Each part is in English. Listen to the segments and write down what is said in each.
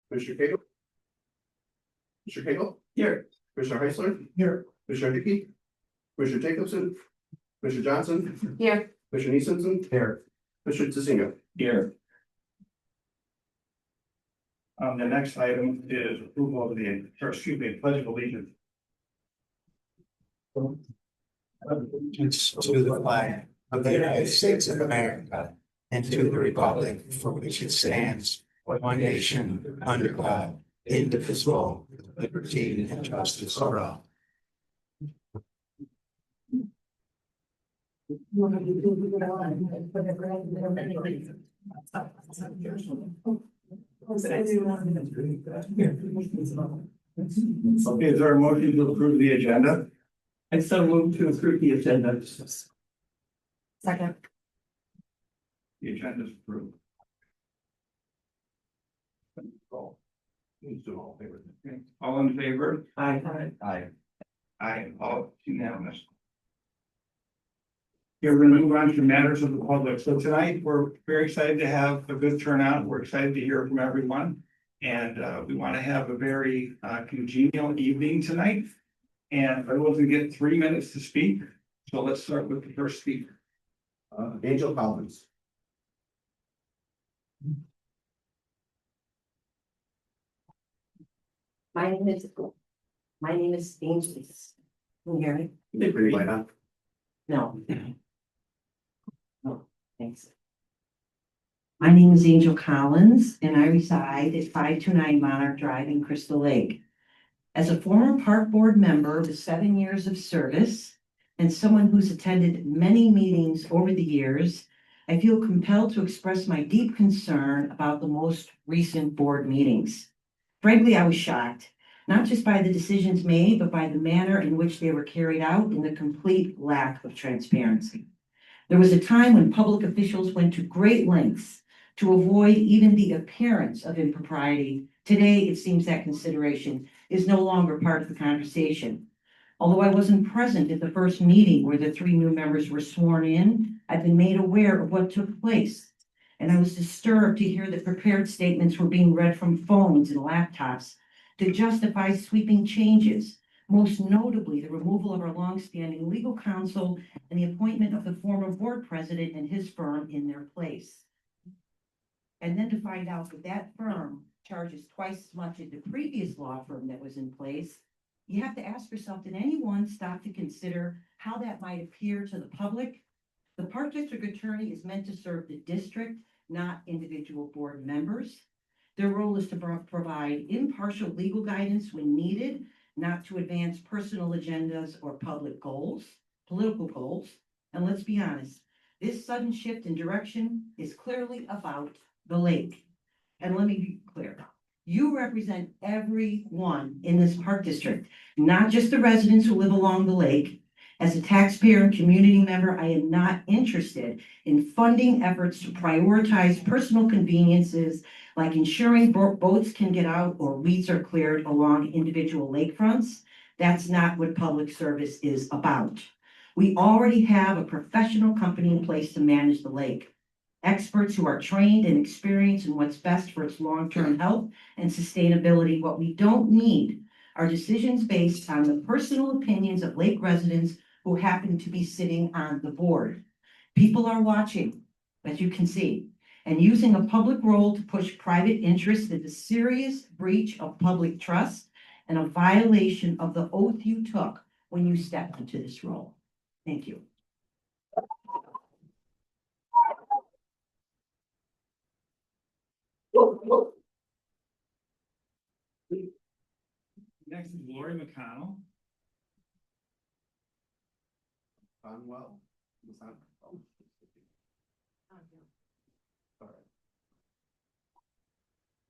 Commissioner Cagle? Commissioner Cagle? Here. Commissioner Heisler? Here. Commissioner Dickey? Commissioner Jacobson? Commissioner Johnson? Here. Commissioner Eastonson? Here. Commissioner Tizino? Here. The next item is approval of pledge of allegiance. Allegiance to the flag of the United States of America and to the republic for which it stands, one nation, under God, indivisible, with liberty and justice for all. Okay, is there a motion to approve the agenda? I so move to approve the agenda. Second. The agenda is approved. Please do all favor. Okay, all in favor? Aye. Aye, all unanimous. Here, we're gonna move on to matters of the public. So tonight, we're very excited to have a good turnout. We're excited to hear from everyone. And we want to have a very congenial evening tonight. And everyone's gonna get 3 minutes to speak. So let's start with the first speaker. Angel Collins. My name is Angel. Can you hear me? They pretty light on. No. No, thanks. My name is Angel Collins and I reside at 529 Monarch Drive in Crystal Lake. As a former park board member with 7 years of service and someone who's attended many meetings over the years, I feel compelled to express my deep concern about the most recent board meetings. Frankly, I was shocked, not just by the decisions made, but by the manner in which they were carried out and the complete lack of transparency. There was a time when public officials went to great lengths to avoid even the appearance of impropriety. Today, it seems that consideration is no longer part of the conversation. Although I wasn't present at the first meeting where the 3 new members were sworn in, I've been made aware of what took place. And I was disturbed to hear that prepared statements were being read from phones and laptops to justify sweeping changes, most notably the removal of our longstanding legal counsel and the appointment of the former board president and his firm in their place. And then to find out that that firm charges twice as much as the previous law firm that was in place, you have to ask yourself, did anyone stop to consider how that might appear to the public? The Park District Attorney is meant to serve the district, not individual board members. Their role is to provide impartial legal guidance when needed, not to advance personal agendas or public goals, political goals. And let's be honest, this sudden shift in direction is clearly about the lake. And let me be clear, you represent everyone in this park district, not just the residents who live along the lake. As a taxpayer and community member, I am not interested in funding efforts to prioritize personal conveniences like ensuring boats can get out or weeds are cleared along individual lakefronts. That's not what public service is about. We already have a professional company in place to manage the lake. Experts who are trained and experienced in what's best for its long-term health and sustainability. What we don't need are decisions based on the personal opinions of lake residents who happen to be sitting on the board. People are watching, as you can see, and using a public role to push private interests is a serious breach of public trust and a violation of the oath you took when you stepped into this role. Thank you. Next is Lori McConnell. Conwell.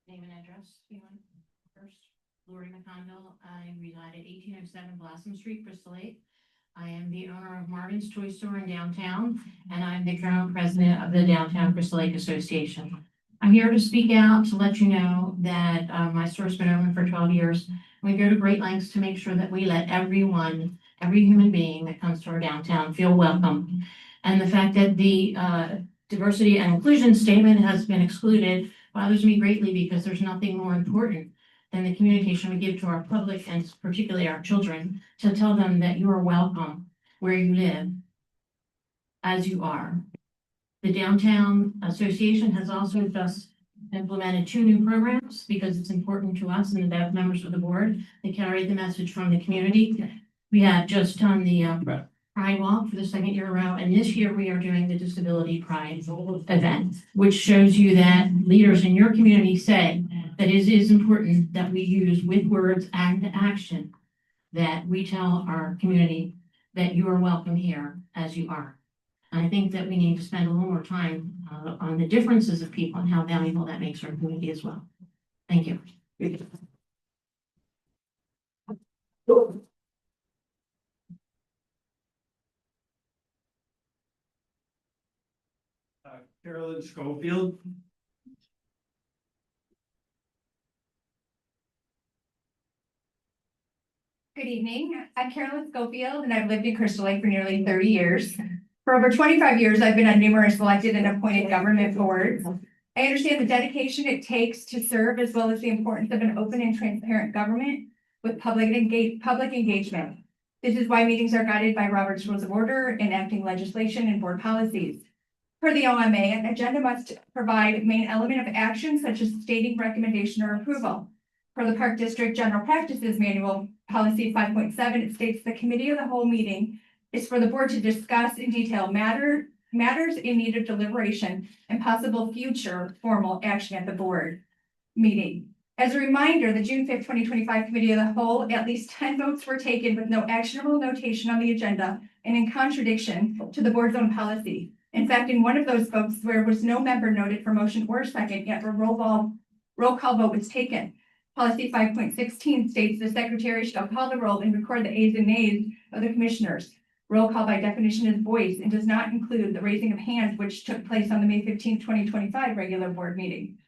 Name and address, you want first? Lori McConville. I reside at 1807 Blossom Street, Crystal Lake. I am the owner of Marvin's Toy Store in downtown, and I'm the current president of the Downtown Crystal Lake Association. I'm here to speak out to let you know that my store's been open for 12 years. We go to great lengths to make sure that we let everyone, every human being that comes to our downtown feel welcome. And the fact that the diversity and inclusion statement has been excluded bothers me greatly because there's nothing more important than the communication we give to our public and particularly our children to tell them that you are welcome where you live as you are. The Downtown Association has also just implemented 2 new programs because it's important to us and the members of the board that carry the message from the community. We have just done the Pride Walk for the 2nd year in a row, and this year we are doing the Disability Pride event, which shows you that leaders in your community say that it is important that we use with words and action, that we tell our community that you are welcome here as you are. I think that we need to spend a little more time on the differences of people and how valuable that makes our community as well. Thank you. Carolyn Schofield. Good evening. I'm Carolyn Schofield, and I've lived in Crystal Lake for nearly 30 years. For over 25 years, I've been on numerous elected and appointed government boards. I understand the dedication it takes to serve, as well as the importance of an open and transparent government with public engagement. This is why meetings are guided by Robert's Rules of Order, enacting legislation and board policies. Per the OMA, an agenda must provide a main element of action, such as stating recommendation or approval. Per the Park District General Practices Manual, Policy 5.7, it states the committee of the whole meeting is for the board to discuss in detail matters in need of deliberation and possible future formal action at the board meeting. As a reminder, the June 5th, 2025 Committee of the Whole, at least 10 votes were taken with no actionable notation on the agenda and in contradiction to the board's own policy. In fact, in one of those votes, there was no member noted for motion or second, yet a roll call vote was taken. Policy 5.16 states the secretary shall call the roll and record the ayes and nays of the commissioners. Roll call by definition is voice and does not include the raising of hands, which took place on the May 15, 2025 regular board meeting.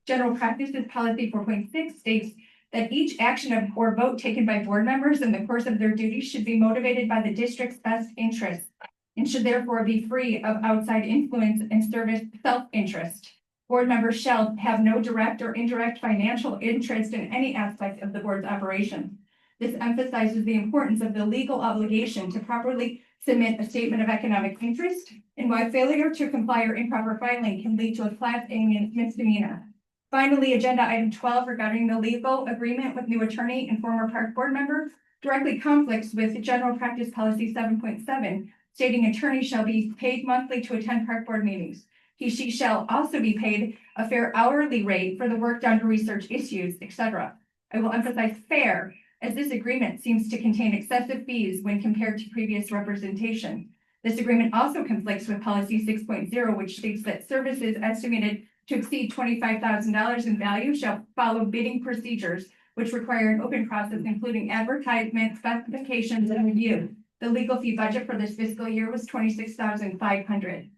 General Practices Policy 4.6 states that each action or vote taken by board members in the course of their duties should be motivated by the district's best interests and should therefore be free of outside influence and service self-interest. Board members shall have no direct or indirect financial interest in any aspect of the board's operation. This emphasizes the importance of the legal obligation to properly submit a statement of economic interest and why failure to comply or improper filing can lead to a Class A misdemeanor. Finally, agenda item 12 regarding the legal agreement with new attorney and former park board member directly conflicts with General Practice Policy 7.7, stating attorney shall be paid monthly to attend park board meetings. She shall also be paid a fair hourly rate for the work done to research issues, etc. I will emphasize fair, as this agreement seems to contain excessive fees when compared to previous representation. This agreement also conflicts with Policy 6.0, which states that services estimated to exceed $25,000 in value shall follow bidding procedures, which require an open process, including advertisement, specifications, and review. The legal fee budget for this fiscal year was $26,500.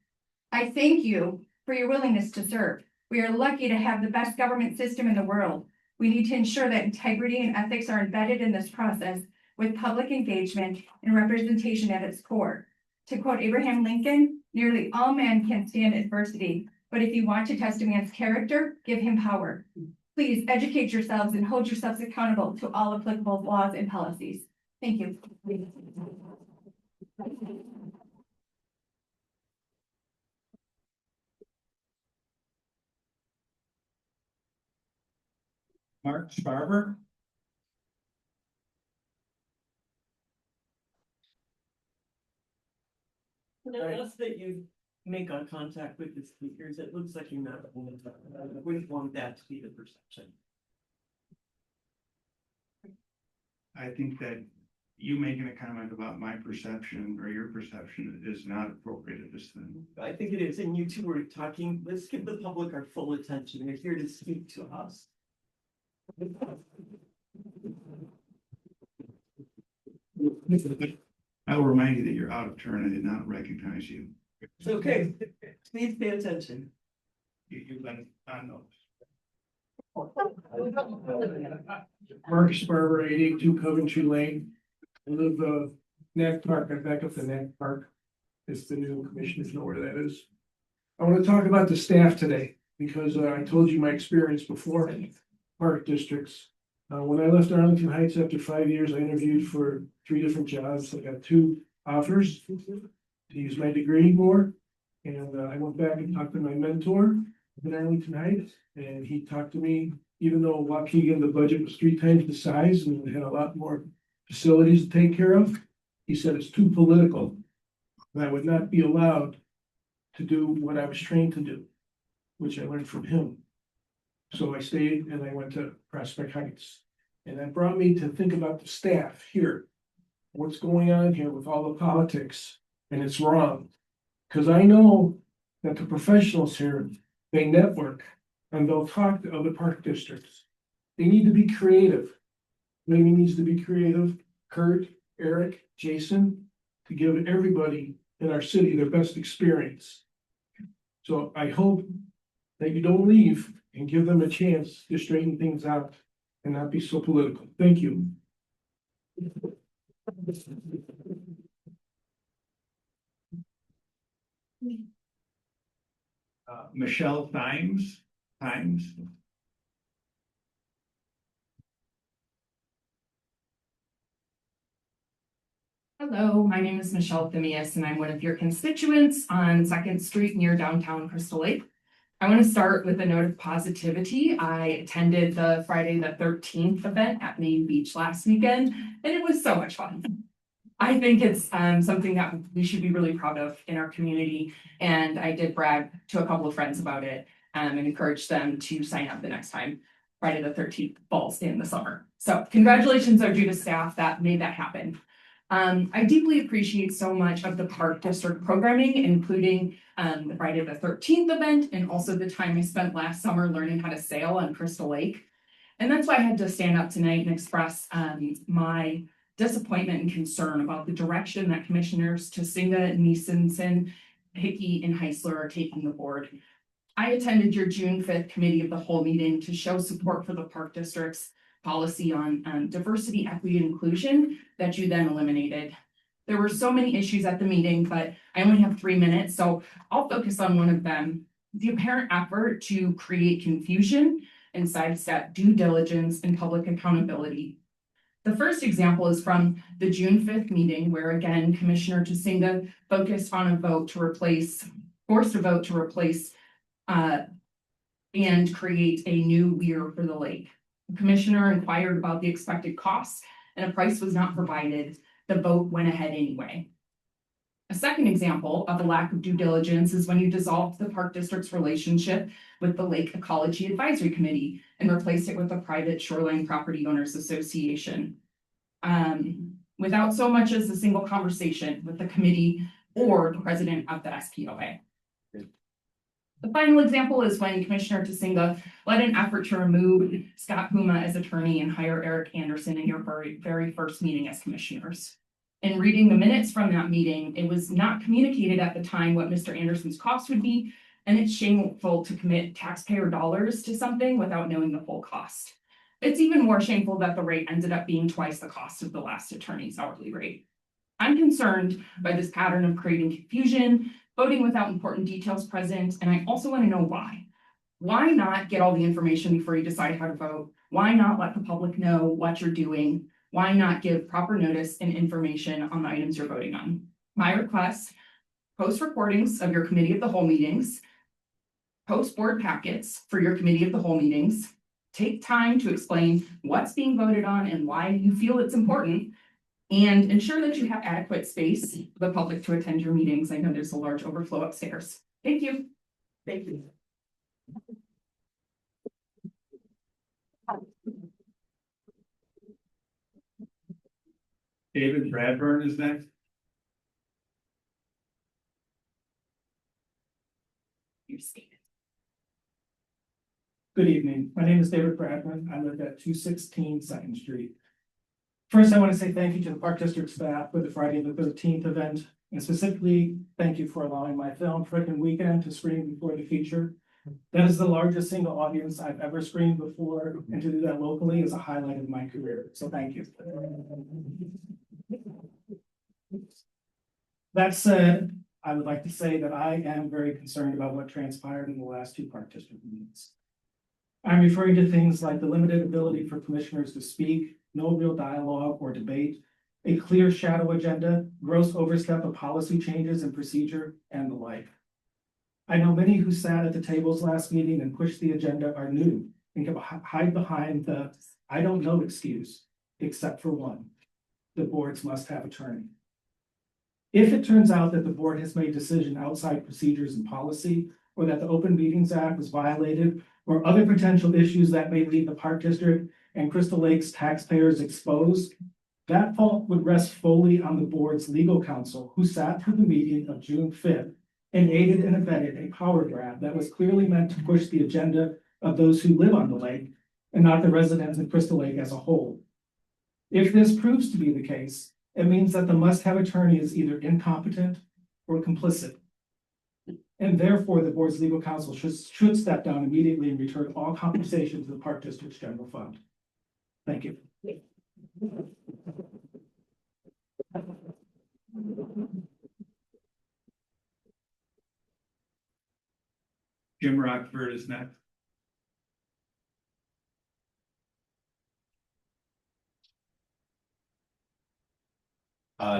I thank you for your willingness to serve. We are lucky to have the best government system in the world. We need to ensure that integrity and ethics are embedded in this process with public engagement and representation at its core. To quote Abraham Lincoln, nearly all men can stand adversity, but if you want to test a man's character, give him power. Please educate yourselves and hold yourselves accountable to all applicable laws and policies. Thank you. Mark Sparber. Notice that you make eye contact with the speakers. It looks like you're not. I wouldn't want that to be the perception. I think that you making a comment about my perception or your perception is not appropriate at this time. I think it is, and you two were talking. Let's give the public our full attention. They're here to speak to us. I will remind you that you're out of turn. I did not recognize you. It's okay. Please pay attention. You've been on those. Mark Sparber, 882 Coventry Lane. I live Knack Park. I'm back up to Knack Park. It's the new commissioners know where that is. I want to talk about the staff today. because I told you my experience before, park districts. When I left Arlington Heights after 5 years, I interviewed for 3 different jobs. I got 2 offers to use my degree more. And I went back and talked to my mentor in Arlington Heights, and he talked to me, even though Waukegan, the budget was 3 times the size and we had a lot more facilities to take care of. He said it's too political. And I would not be allowed to do what I was trained to do, which I learned from him. So I stayed and I went to Prospect Heights. And that brought me to think about the staff here. What's going on here with all the politics, and it's wrong. Because I know that the professionals here, they network and they'll talk to other park districts. They need to be creative. Maybe needs to be creative. Kurt, Eric, Jason, to give everybody in our city their best experience. So I hope that you don't leave and give them a chance to straighten things out and not be so political. Thank you. Michelle Times. Hello, my name is Michelle Thimius, and I'm one of your constituents on Second Street near downtown Crystal Lake. I want to start with a note of positivity. I attended the Friday the 13th event at Main Beach last weekend, and it was so much fun. I think it's something that we should be really proud of in our community, and I did brag to a couple of friends about it and encourage them to sign up the next time Friday the 13th falls in the summer. So congratulations are due to staff that made that happen. I deeply appreciate so much of the park district programming, including the Friday the 13th event and also the time I spent last summer learning how to sail on Crystal Lake. And that's why I had to stand up tonight and express my disappointment and concern about the direction that Commissioners Tasinga, Niesensen, Hickey, and Heisler are taking the board. I attended your June 5th Committee of the Whole meeting to show support for the park district's policy on diversity, equity, and inclusion that you then eliminated. There were so many issues at the meeting, but I only have 3 minutes, so I'll focus on one of them. The apparent effort to create confusion and sidestep due diligence and public accountability. The first example is from the June 5th meeting, where again, Commissioner Tasinga focused on forced a vote to replace and create a new weir for the lake. The commissioner inquired about the expected costs and a price was not provided. The vote went ahead anyway. A second example of a lack of due diligence is when you dissolved the park district's relationship with the Lake Ecology Advisory Committee and replaced it with a private shoreline property owners association. Without so much as a single conversation with the committee or the president of the SPOA. The final example is when Commissioner Tasinga led an effort to remove Scott Puma as attorney and hire Eric Anderson in your very first meeting as commissioners. In reading the minutes from that meeting, it was not communicated at the time what Mr. Anderson's cost would be, and it's shameful to commit taxpayer dollars to something without knowing the full cost. It's even more shameful that the rate ended up being twice the cost of the last attorney's hourly rate. I'm concerned by this pattern of creating confusion, voting without important details present, and I also want to know why. Why not get all the information before you decide how to vote? Why not let the public know what you're doing? Why not give proper notice and information on the items you're voting on? My request, post recordings of your committee of the whole meetings, post board packets for your committee of the whole meetings, take time to explain what's being voted on and why you feel it's important, and ensure that you have adequate space for the public to attend your meetings. I know there's a large overflow upstairs. Thank you. Thank you. David Bradburn is next. You're stated. Good evening. My name is David Bradman. I live at 216 Second Street. First, I want to say thank you to the Park District staff for the Friday the 13th event, and specifically, thank you for allowing my film Frickin' Weekend to screen before the feature. That is the largest single audience I've ever screened before, and to do that locally is a highlight of my career, so thank you. That said, I would like to say that I am very concerned about what transpired in the last two park district meetings. I'm referring to things like the limited ability for commissioners to speak, no real dialogue or debate, a clear shadow agenda, gross overstep of policy changes and procedure, and the like. I know many who sat at the tables last meeting and pushed the agenda are new and can hide behind the "I don't know" excuse, except for one: the boards must have attorney. If it turns out that the board has made decision outside procedures and policy, or that the Open Meetings Act was violated, or other potential issues that may leave the Park District and Crystal Lake's taxpayers exposed, that fault would rest fully on the board's legal counsel, who sat through the meeting of June 5th and aided and abetted a power grab that was clearly meant to push the agenda of those who live on the lake and not the residents of Crystal Lake as a whole. If this proves to be the case, it means that the must-have attorney is either incompetent or complicit. And therefore, the board's legal counsel should step down immediately and return all compensation to the Park District's general fund. Thank you. Jim Rockford is next.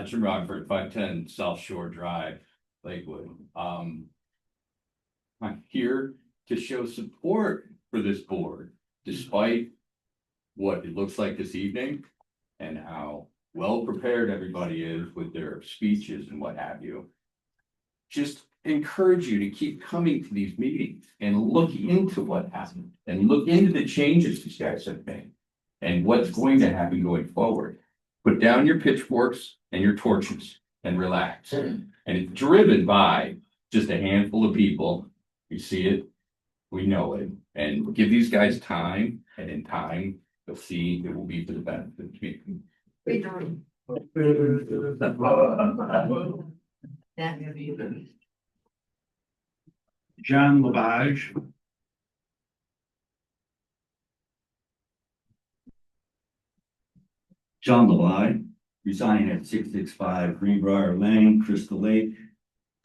Jim Rockford, 510 South Shore Drive, Lakewood. I'm here to show support for this board, despite what it looks like this evening and how well prepared everybody is with their speeches and what have you. Just encourage you to keep coming to these meetings and look into what happened and look into the changes these guys have made and what's going to happen going forward. Put down your pitchforks and your torches and relax. And it's driven by just a handful of people. We see it, we know it, and give these guys time, and in time, you'll see it will be for the benefit of the community. John Lavage. John Lavage, residing at 665 Greenbrier Lane, Crystal Lake,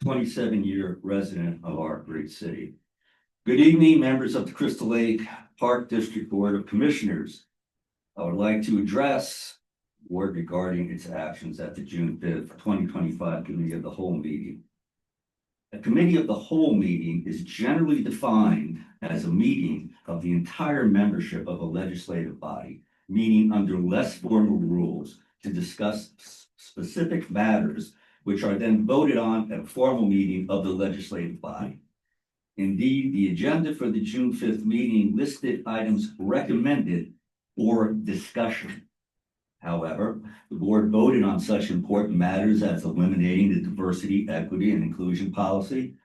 27-year resident of our great city. Good evening, members of the Crystal Lake Park District Board of Commissioners. I would like to address the board regarding its actions at the June 5th, 2025 Committee of the Whole meeting. A Committee of the Whole meeting is generally defined as a meeting of the entire membership of a legislative body, meaning under less formal rules to discuss specific matters, which are then voted on at a formal meeting of the legislative body. Indeed, the agenda for the June 5th meeting listed items recommended for discussion. However, the board voted on such important matters as eliminating the diversity, equity, and inclusion policy,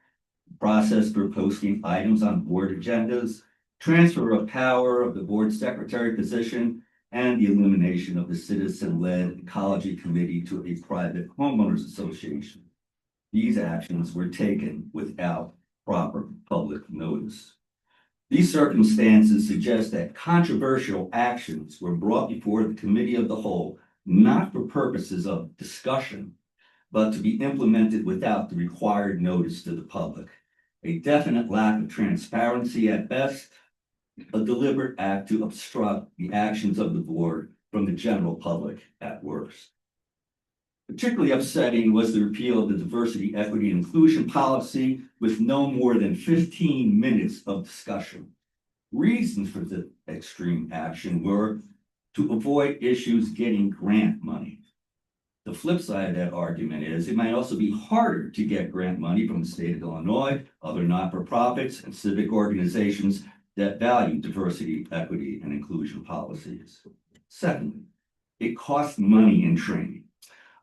process for posting items on board agendas, transfer of power of the board secretary position, and the elimination of the citizen-led ecology committee to a private homeowners association. These actions were taken without proper public notice. These circumstances suggest that controversial actions were brought before the Committee of the Whole, not for purposes of discussion, but to be implemented without the required notice to the public. A definite lack of transparency at best, a deliberate act to obstruct the actions of the board from the general public at worst. Particularly upsetting was the repeal of the diversity, equity, and inclusion policy with no more than 15 minutes of discussion. Reasons for the extreme action were to avoid issues getting grant money. The flip side of that argument is it might also be harder to get grant money from the state of Illinois, other not-for-profits, and civic organizations that value diversity, equity, and inclusion policies. Secondly, it costs money in training.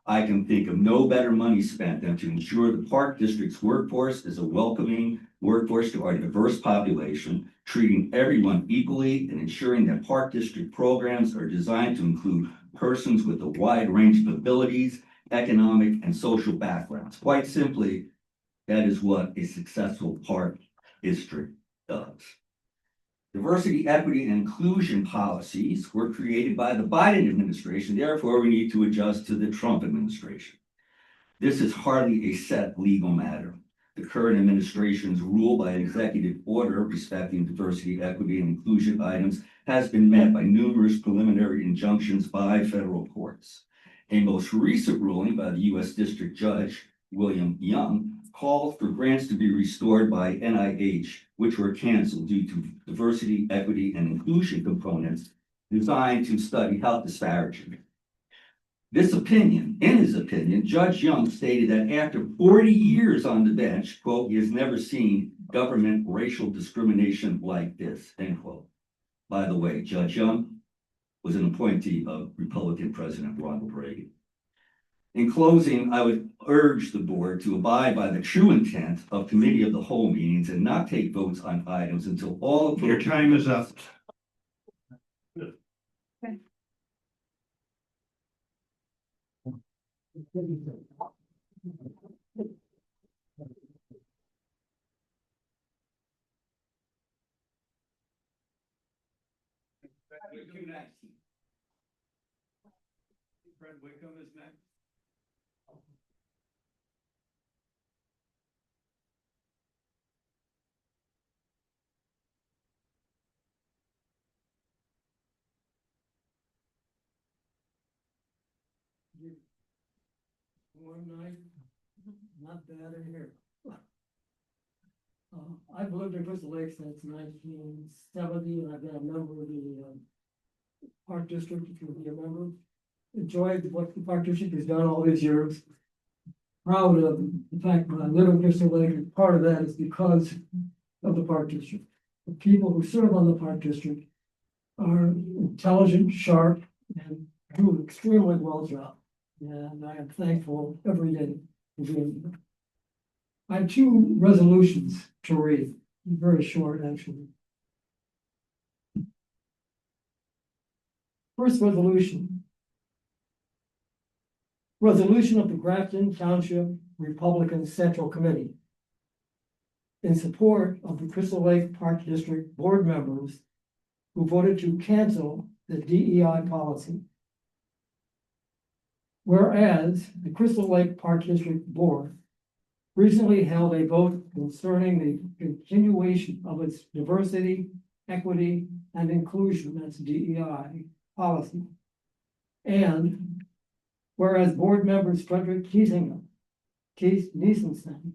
I can think of no better money spent than to ensure the Park District's workforce is a welcoming workforce to our diverse population, treating everyone equally and ensuring that Park District programs are designed to include persons with a wide range of abilities, economic, and social backgrounds. Quite simply, that is what a successful park district does. Diversity, equity, and inclusion policies were created by the Biden administration. Therefore, we need to adjust to the Trump administration. This is hardly a set legal matter. The current administration's rule by executive order respecting diversity, equity, and inclusion items has been met by numerous preliminary injunctions by federal courts. A most recent ruling by the U.S. District Judge William Young called for grants to be restored by NIH, which were canceled due to diversity, equity, and inclusion components designed to study health disparity. In his opinion, Judge Young stated that after 40 years on the bench, quote, he has never seen government racial discrimination like this, end quote. By the way, Judge Young was an appointee of Republican President Ronald Reagan. In closing, I would urge the board to abide by the true intent of committee of the whole meetings and not take votes on items until all. Your time is up. Fred Wickham is next. One night, not bad in here. I've lived in Crystal Lake since 1970, and I've been a member of the Park District, if you'll be a member. Enjoyed what the Park District has done all these years. Proud of the fact that I live in Crystal Lake, and part of that is because of the Park District. The people who serve on the Park District are intelligent, sharp, and do an extremely well job. And I am thankful every day for being here. I have two resolutions to read, very short actually. First resolution. Resolution of the Grafton Township Republican Central Committee in support of the Crystal Lake Park District board members who voted to cancel the DEI policy. Whereas the Crystal Lake Park District Board recently held a vote concerning the continuation of its diversity, equity, and inclusion, that's DEI policy. And whereas board members Frederick Kiesinger, Keith Niesensen,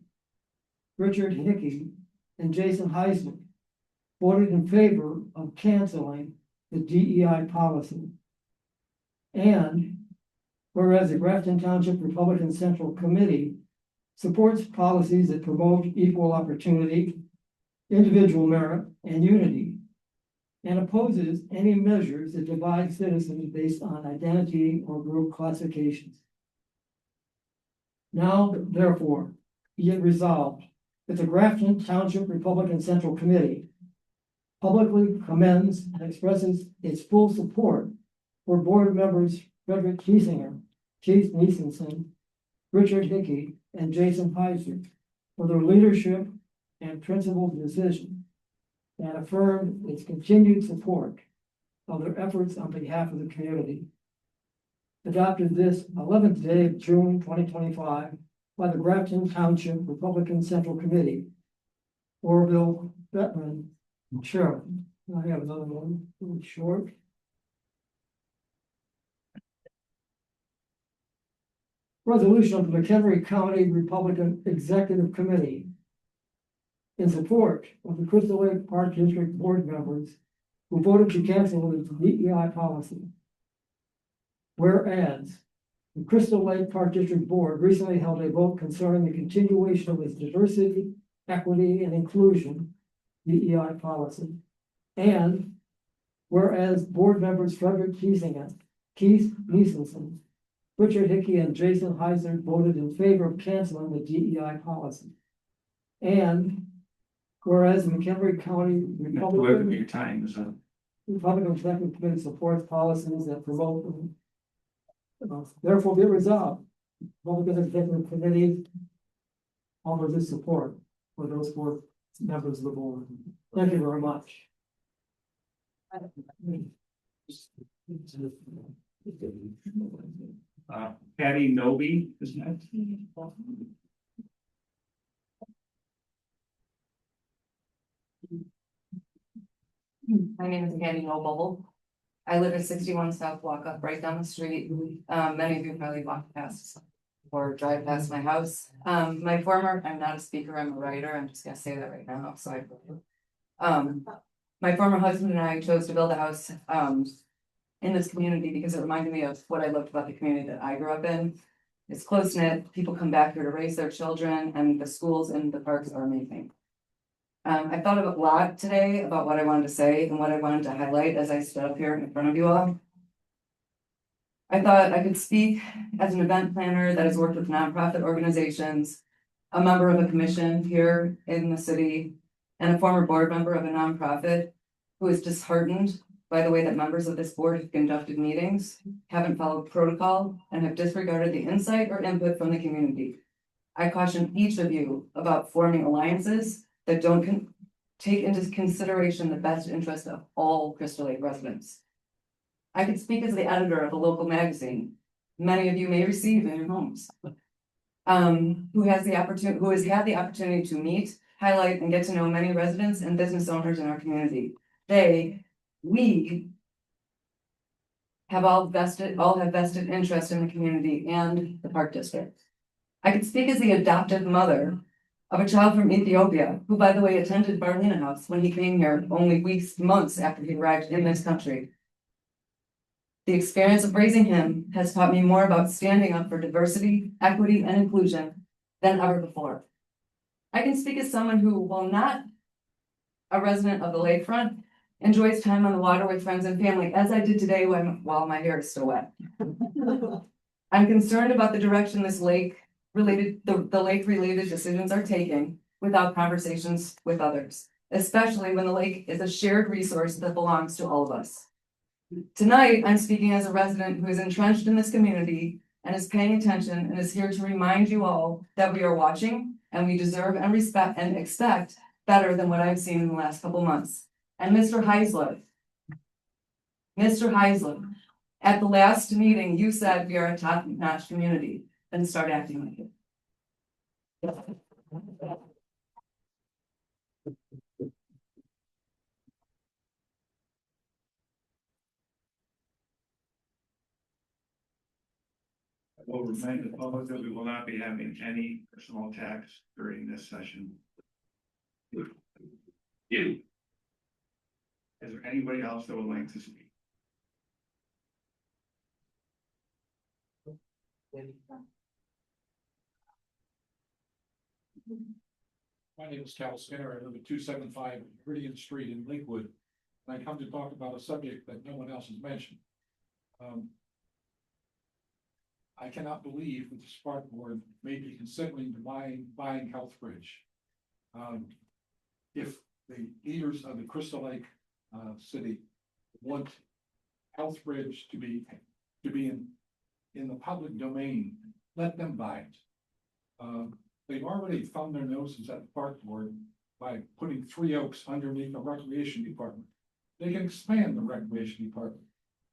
Richard Hickey, and Jason Heisler voted in favor of canceling the DEI policy. And whereas the Grafton Township Republican Central Committee supports policies that promote equal opportunity, individual merit, and unity, and opposes any measures that divide citizens based on identity or group classifications. Now, therefore, be it resolved that the Grafton Township Republican Central Committee publicly commends and expresses its full support for board members Frederick Kiesinger, Keith Niesensen, Richard Hickey, and Jason Heiser for their leadership and principled decision, and affirmed its continued support of their efforts on behalf of the community. Adopted this 11th day of June 2025 by the Grafton Township Republican Central Committee. Orville Bettman, Chairman. I have another one, really short. Resolution of the McHenry County Republican Executive Committee in support of the Crystal Lake Park District board members who voted to cancel the DEI policy. Whereas the Crystal Lake Park District Board recently held a vote concerning the continuation of its diversity, equity, and inclusion DEI policy. And whereas board members Frederick Kiesinger, Keith Niesensen, Richard Hickey, and Jason Heiser voted in favor of canceling the DEI policy. And whereas the McHenry County Your time is up. Republican Executive Committee supports policies that promote. Therefore, be it resolved, Republican Executive Committee offers its support for those four members of the board. Thank you very much. Patty Noby is next. My name is Patty Noble. I live at 61 South Walkup, right down the street. Many of you probably walk past or drive past my house. I'm not a speaker, I'm a writer. I'm just gonna say that right now, my former husband and I chose to build a house, in this community because it reminded me of what I loved about the community that I grew up in. It's close knit, people come back here to raise their children, and the schools and the parks are amazing. I thought a lot today about what I wanted to say and what I wanted to highlight as I stood up here in front of you all. I thought I could speak as an event planner that has worked with nonprofit organizations, a member of a commission here in the city, and a former board member of a nonprofit who is disheartened by the way that members of this board have conducted meetings, haven't followed protocol, and have disregarded the insight or input from the community. I caution each of you about forming alliances that don't take into consideration the best interest of all Crystal Lake residents. I could speak as the editor of a local magazine, many of you may receive in your homes, who has had the opportunity to meet, highlight, and get to know many residents and business owners in our community. We have all have vested interest in the community and the Park District. I could speak as the adoptive mother of a child from Ethiopia, who, by the way, attended Barlina House when he came here only months after he arrived in this country. The experience of raising him has taught me more about standing up for diversity, equity, and inclusion than ever before. I can speak as someone who, while not a resident of the lakefront, enjoys time on the water with friends and family, as I did today while my hair is still wet. I'm concerned about the direction this the lake-related decisions are taking without conversations with others, especially when the lake is a shared resource that belongs to all of us. Tonight, I'm speaking as a resident who is entrenched in this community and is paying attention and is here to remind you all that we are watching and we deserve and respect and expect better than what I've seen in the last couple months. And Mr. Heisler, at the last meeting, you said we are a top-notch community, then start acting like it. I will remind the public that we will not be having any personal attacks during this session. Is there anybody else that would like to speak? My name is Cal Skinner. I live at 275 Meridian Street in Lakewood. And I come to talk about a subject that no one else has mentioned. I cannot believe that the Spark Board may be considering buying Healthbridge. If the leaders of the Crystal Lake city want Healthbridge to be in the public domain, let them buy it. They've already thumbed their noses at the Park Board by putting 3 Oaks underneath the Recreation Department. They can expand the Recreation Department.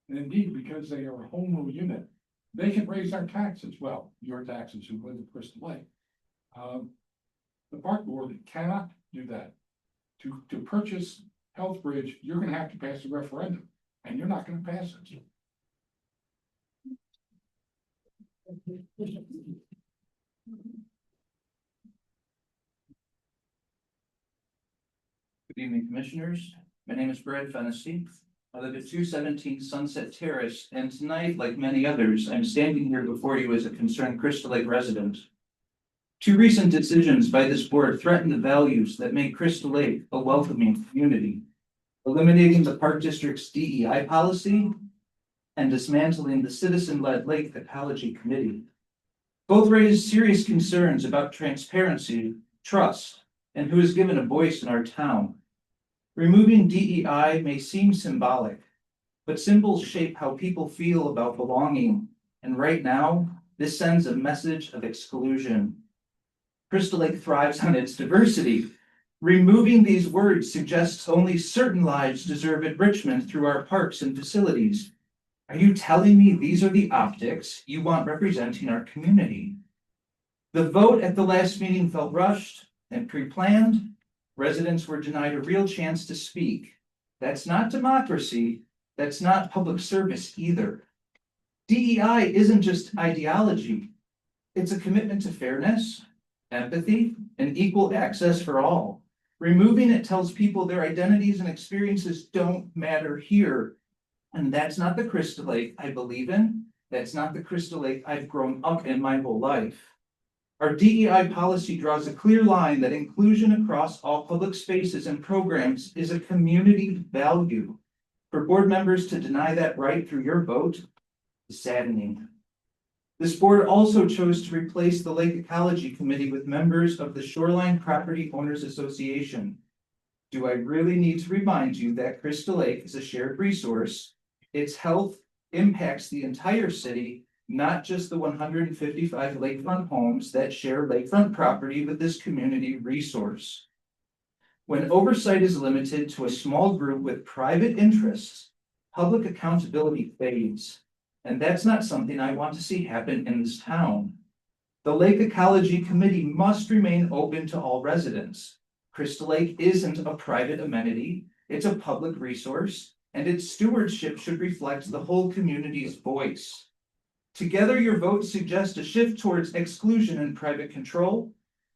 And indeed, because they are a home rule unit, they can raise our taxes. Well, your taxes who live in Crystal Lake. The Park Board cannot do that. To purchase Healthbridge, you're gonna have to pass a referendum, and you're not gonna pass it. Good evening, commissioners. My name is Brad Fennessy. I live at 217 Sunset Terrace, and tonight, like many others, I'm standing here before you as a concerned Crystal Lake resident. 2 recent decisions by this board threaten the values that make Crystal Lake a welcoming community, eliminating the Park District's DEI policy and dismantling the citizen-led Lake Ecology Committee. Both raise serious concerns about transparency, trust, and who is given a voice in our town. Removing DEI may seem symbolic, but symbols shape how people feel about belonging, and right now, this sends a message of exclusion. Crystal Lake thrives on its diversity. Removing these words suggests only certain lives deserve enrichment through our parks and facilities. Are you telling me these are the optics you want representing our community? The vote at the last meeting felt rushed and pre-planned. Residents were denied a real chance to speak. That's not democracy. That's not public service either. DEI isn't just ideology. It's a commitment to fairness, empathy, and equal access for all. Removing it tells people their identities and experiences don't matter here. And that's not the Crystal Lake I believe in. That's not the Crystal Lake I've grown up in my whole life. Our DEI policy draws a clear line that inclusion across all public spaces and programs is a community value. For board members to deny that right through your vote is saddening. This board also chose to replace the Lake Ecology Committee with members of the Shoreline Property Owners Association. Do I really need to remind you that Crystal Lake is a shared resource? Its health impacts the entire city, not just the 155 lakefront homes that share lakefront property with this community resource. When oversight is limited to a small group with private interests, public accountability fades. And that's not something I want to see happen in this town. The Lake Ecology Committee must remain open to all residents. Crystal Lake isn't a private amenity, it's a public resource, and its stewardship should reflect the whole community's voice. Together, your votes suggest a shift towards exclusion and private control,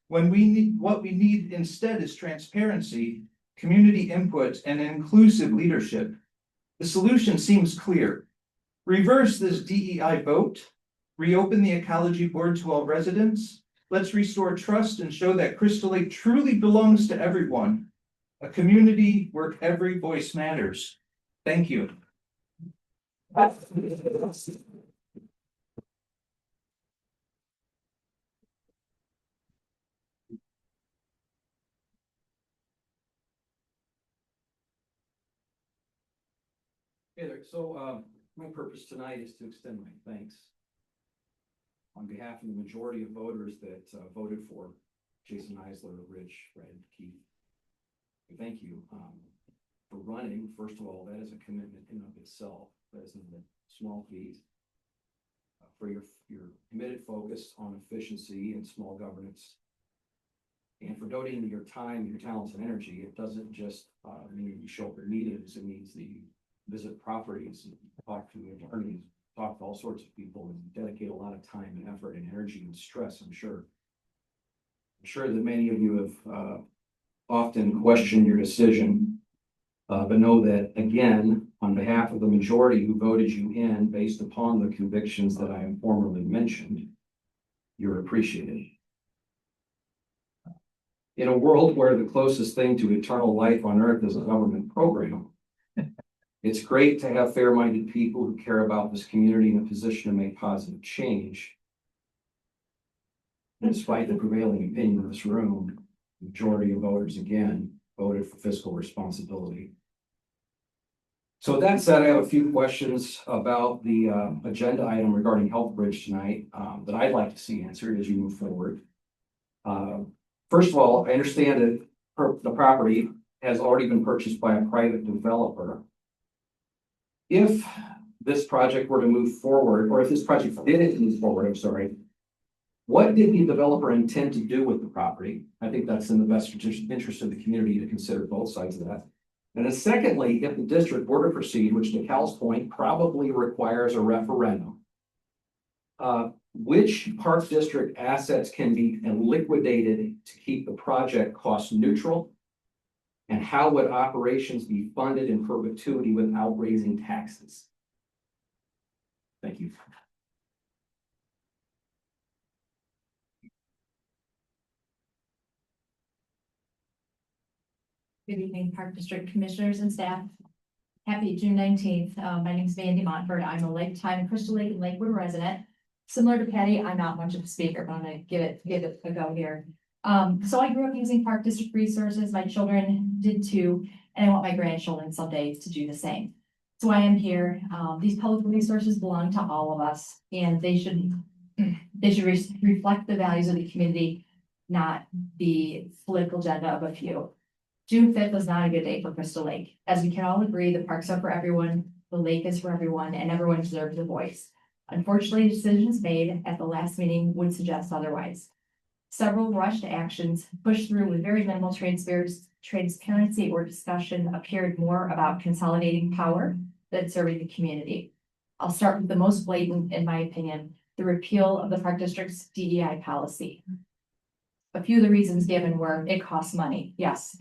when what we need instead is transparency, community input, and inclusive leadership. The solution seems clear. Reverse this DEI vote, reopen the Ecology Board to all residents. Let's restore trust and show that Crystal Lake truly belongs to everyone, a community where every voice matters. Thank you. Hey there, so my purpose tonight is to extend my thanks on behalf of the majority of voters that voted for Jason Eisler, Rich, Fred, Keith. Thank you for running. First of all, that is a commitment in and of itself. That isn't a small feat. For your committed focus on efficiency and small governance. And for donating your time, your talents, and energy. It doesn't just mean you show up at meetings. It means that you visit properties, and talk to attorneys, talk to all sorts of people, and dedicate a lot of time and effort and energy and stress, I'm sure. I'm sure that many of you have often questioned your decision, but know that, again, on behalf of the majority who voted you in based upon the convictions that I have formerly mentioned, you're appreciated. In a world where the closest thing to eternal life on earth is a government program, it's great to have fair-minded people who care about this community in a position to make positive change. And despite the prevailing opinion in this room, the majority of voters again voted for fiscal responsibility. So with that said, I have a few questions about the agenda item regarding Health Bridge tonight that I'd like to see answered as you move forward. First of all, I understand that the property has already been purchased by a private developer. If this project were to move forward, or if this project didn't move forward, I'm sorry, what did the developer intend to do with the property? I think that's in the best interest of the community to consider both sides of that. And then secondly, if the district were to proceed, which to Cal's point probably requires a referendum, which Park District assets can be liquidated to keep the project cost neutral? And how would operations be funded in perpetuity without raising taxes? Thank you. Good evening, Park District Commissioners and staff. Happy June 19th. My name is Mandy Montford. I'm a lifetime Crystal Lake and Lakewood resident. Similar to Patty, I'm not much of a speaker, but I'm gonna give it a go here. So I grew up using Park District resources. My children did too, and I want my grandchildren someday to do the same. So I am here. These public resources belong to all of us, and they should reflect the values of the community, not the political agenda of a few. June 5th was not a good day for Crystal Lake. As we can all agree, the parks are for everyone. The lake is for everyone and everyone deserves a voice. Unfortunately, decisions made at the last meeting would suggest otherwise. Several rushed actions pushed through with very minimal transparency or discussion appeared more about consolidating power than serving the community. I'll start with the most blatant, in my opinion, the repeal of the Park District's DEI policy. A few of the reasons given were it costs money. Yes,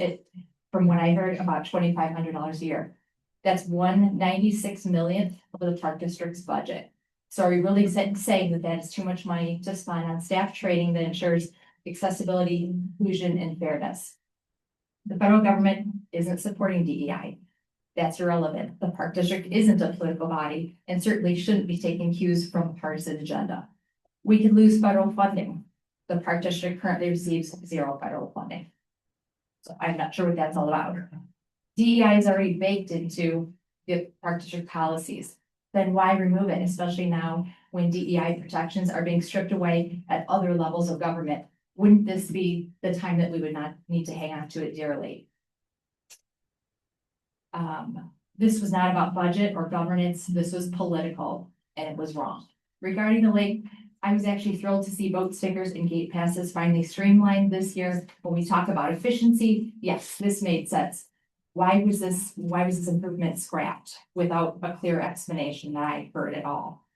from what I heard, about $2,500 a year. That's 1/96 millionth of the Park District's budget. So are we really saying that that is too much money to spend on staff training that ensures accessibility, inclusion, and fairness? The federal government isn't supporting DEI. That's irrelevant. The Park District isn't a political body and certainly shouldn't be taking cues from a partisan agenda. We could lose federal funding. The Park District currently receives 0 federal funding. So I'm not sure what that's all about. DEI is already baked into the Park District policies. Then why remove it, especially now when DEI protections are being stripped away at other levels of government? Wouldn't this be the time that we would not need to hang on to it dearly? This was not about budget or governance. This was political and it was wrong. Regarding the lake, I was actually thrilled to see boat stickers and gate passes finally streamlined this year. When we talk about efficiency, yes, this made sense. Why was this improvement scrapped without a clear explanation that I heard at all?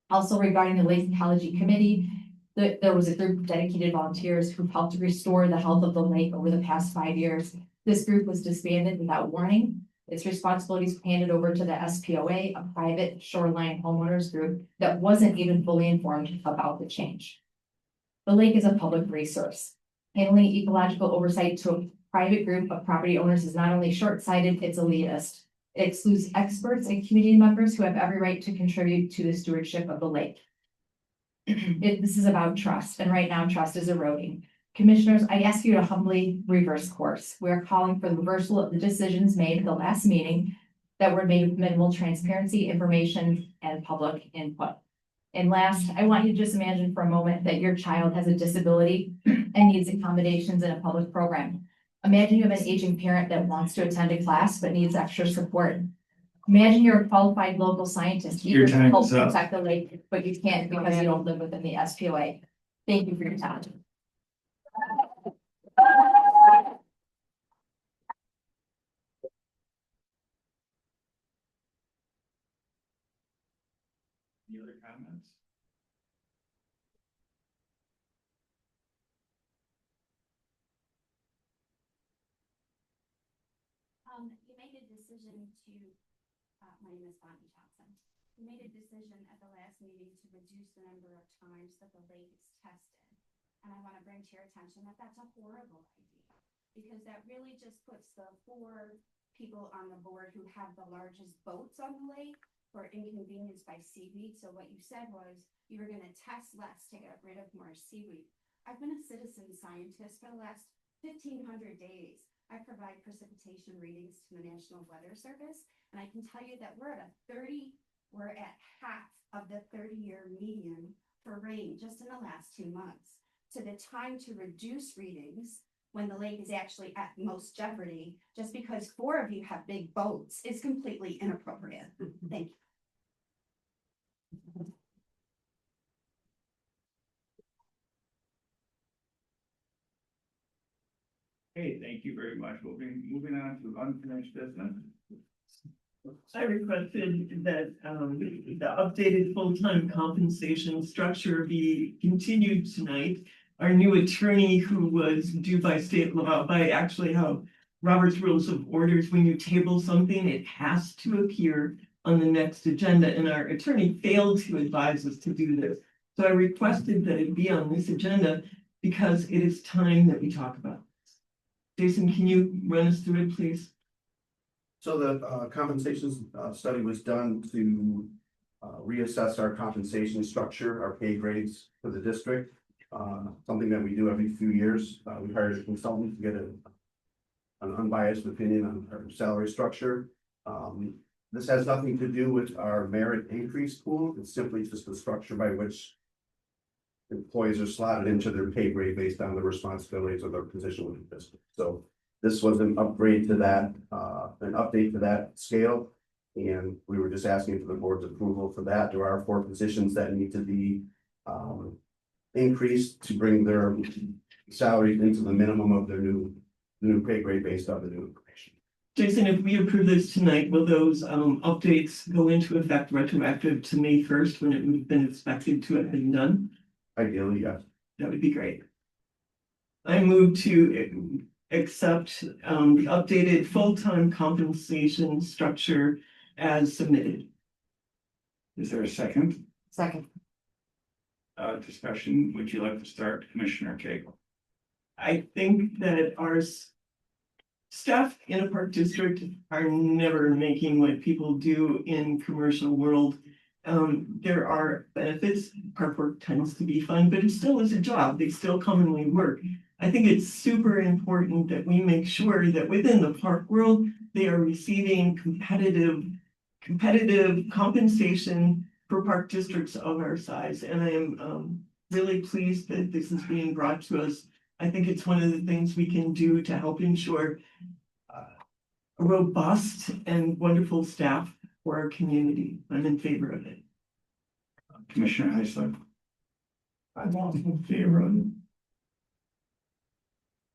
Also regarding the Lake Ecology Committee, there was a group of dedicated volunteers who helped restore the health of the lake over the past 5 years. This group was disbanded without warning. Its responsibilities were handed over to the SPOA, a private shoreline homeowners group that wasn't even fully informed about the change. The lake is a public resource. Handling ecological oversight to a private group of property owners is not only short-sighted, it's elitist. It excludes experts and community members who have every right to contribute to the stewardship of the lake. This is about trust, and right now trust is eroding. Commissioners, I ask you to humbly reverse course. We are calling for the reversal of the decisions made at the last meeting that were made with minimal transparency, information, and public input. And last, I want you to just imagine for a moment that your child has a disability and needs accommodations in a public program. Imagine you have an aging parent that wants to attend a class but needs extra support. Imagine you're a qualified local scientist. You can help protect the lake, but you can't because you don't live within the SPOA. Thank you for your time. Any other comments? You made a decision to, my name is Bonnie Johnson. You made a decision at the last meeting to reduce the number of times that the lake is tested. And I want to bring to your attention that that's a horrible idea, because that really just puts the 4 people on the board who have the largest boats on the lake for inconvenience by seaweed. So what you said was you were going to test less to get rid of more seaweed. I've been a citizen scientist for the last 1,500 days. I provide precipitation readings to the National Weather Service, and I can tell you that we're at half of the 30-year median for rain just in the last 2 months. So the time to reduce readings when the lake is actually at most jeopardy, just because 4 of you have big boats, is completely inappropriate. Thank you. Okay, thank you very much. We'll be moving on to unfinished business. I requested that the updated full-time compensation structure be continued tonight. Our new attorney, who was due by state law, by actually how Robert's Rules of Orders, when you table something, it has to appear on the next agenda, and our attorney failed to advise us to do this. So I requested that it be on this agenda because it is time that we talk about this. Jason, can you run us through it, please? So the compensation study was done to reassess our compensation structure, our pay grades for the district. Something that we do every few years. We hired a consultant to get an unbiased opinion on our salary structure. This has nothing to do with our merit increase pool. It's simply just the structure by which employees are slotted into their pay grade based on the responsibilities of their position within the district. So this was an upgrade to that, an update to that scale. And we were just asking for the board's approval for that. There are 4 positions that need to be increased to bring their salaries into the minimum of their new pay grade based on the new information. Jason, if we approve this tonight, will those updates go into effect retroactive to May 1st when it would have been expected to have been done? Ideally, yes. That would be great. I move to accept the updated full-time compensation structure as submitted. Is there a second? Second. Discussion, would you like to start, Commissioner Cagle? I think that our staff in a park district are never making what people do in commercial world. There are benefits, park work tends to be fun, but it still is a job, they still commonly work. I think it's super important that we make sure that within the park world, they are receiving competitive compensation for park districts of our size, and I am really pleased that this is being brought to us. I think it's one of the things we can do to help ensure a robust and wonderful staff for our community. I'm in favor of it. Commissioner Heisler, I'm also in favor of it.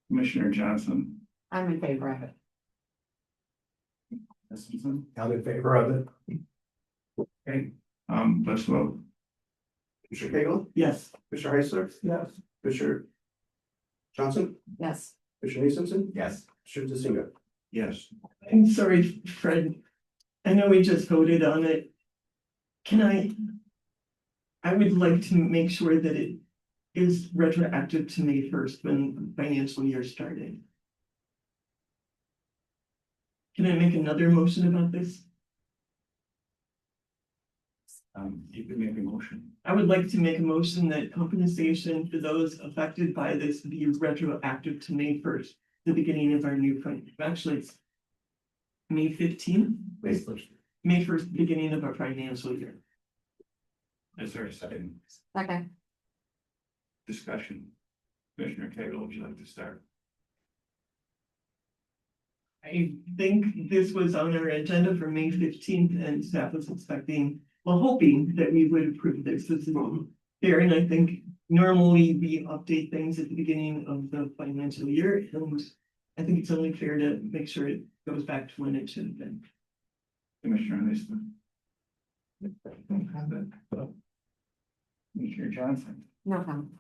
Commissioner Johnson, I'm in favor of it. I'm in favor of it. okay, let's vote. Commissioner Cagle? Yes. Commissioner Heisler? Yes. Commissioner Johnson? Yes. Commissioner Simpson? Yes. Commissioner Zuniga? Yes. I'm sorry, Fred. I know we just voted on it. I would like to make sure that it is retroactive to May 1st when the financial year started. Can I make another motion about this? You can make a motion. I would like to make a motion that compensation for those affected by this be retroactive to May 1st, the beginning of our new actually it's May 15th. May 1st, beginning of our financial year. Is there a second? Second. Discussion. Commissioner Cagle, would you like to start? I think this was on our agenda for May 15th and staff was expecting, well, hoping that we would approve this. This is fair, and I think normally we update things at the beginning of the financial year, and I think it's only fair to make sure it goes back to when it should have been. Commissioner Heisler. Don't have it. Commissioner Johnson, No comment.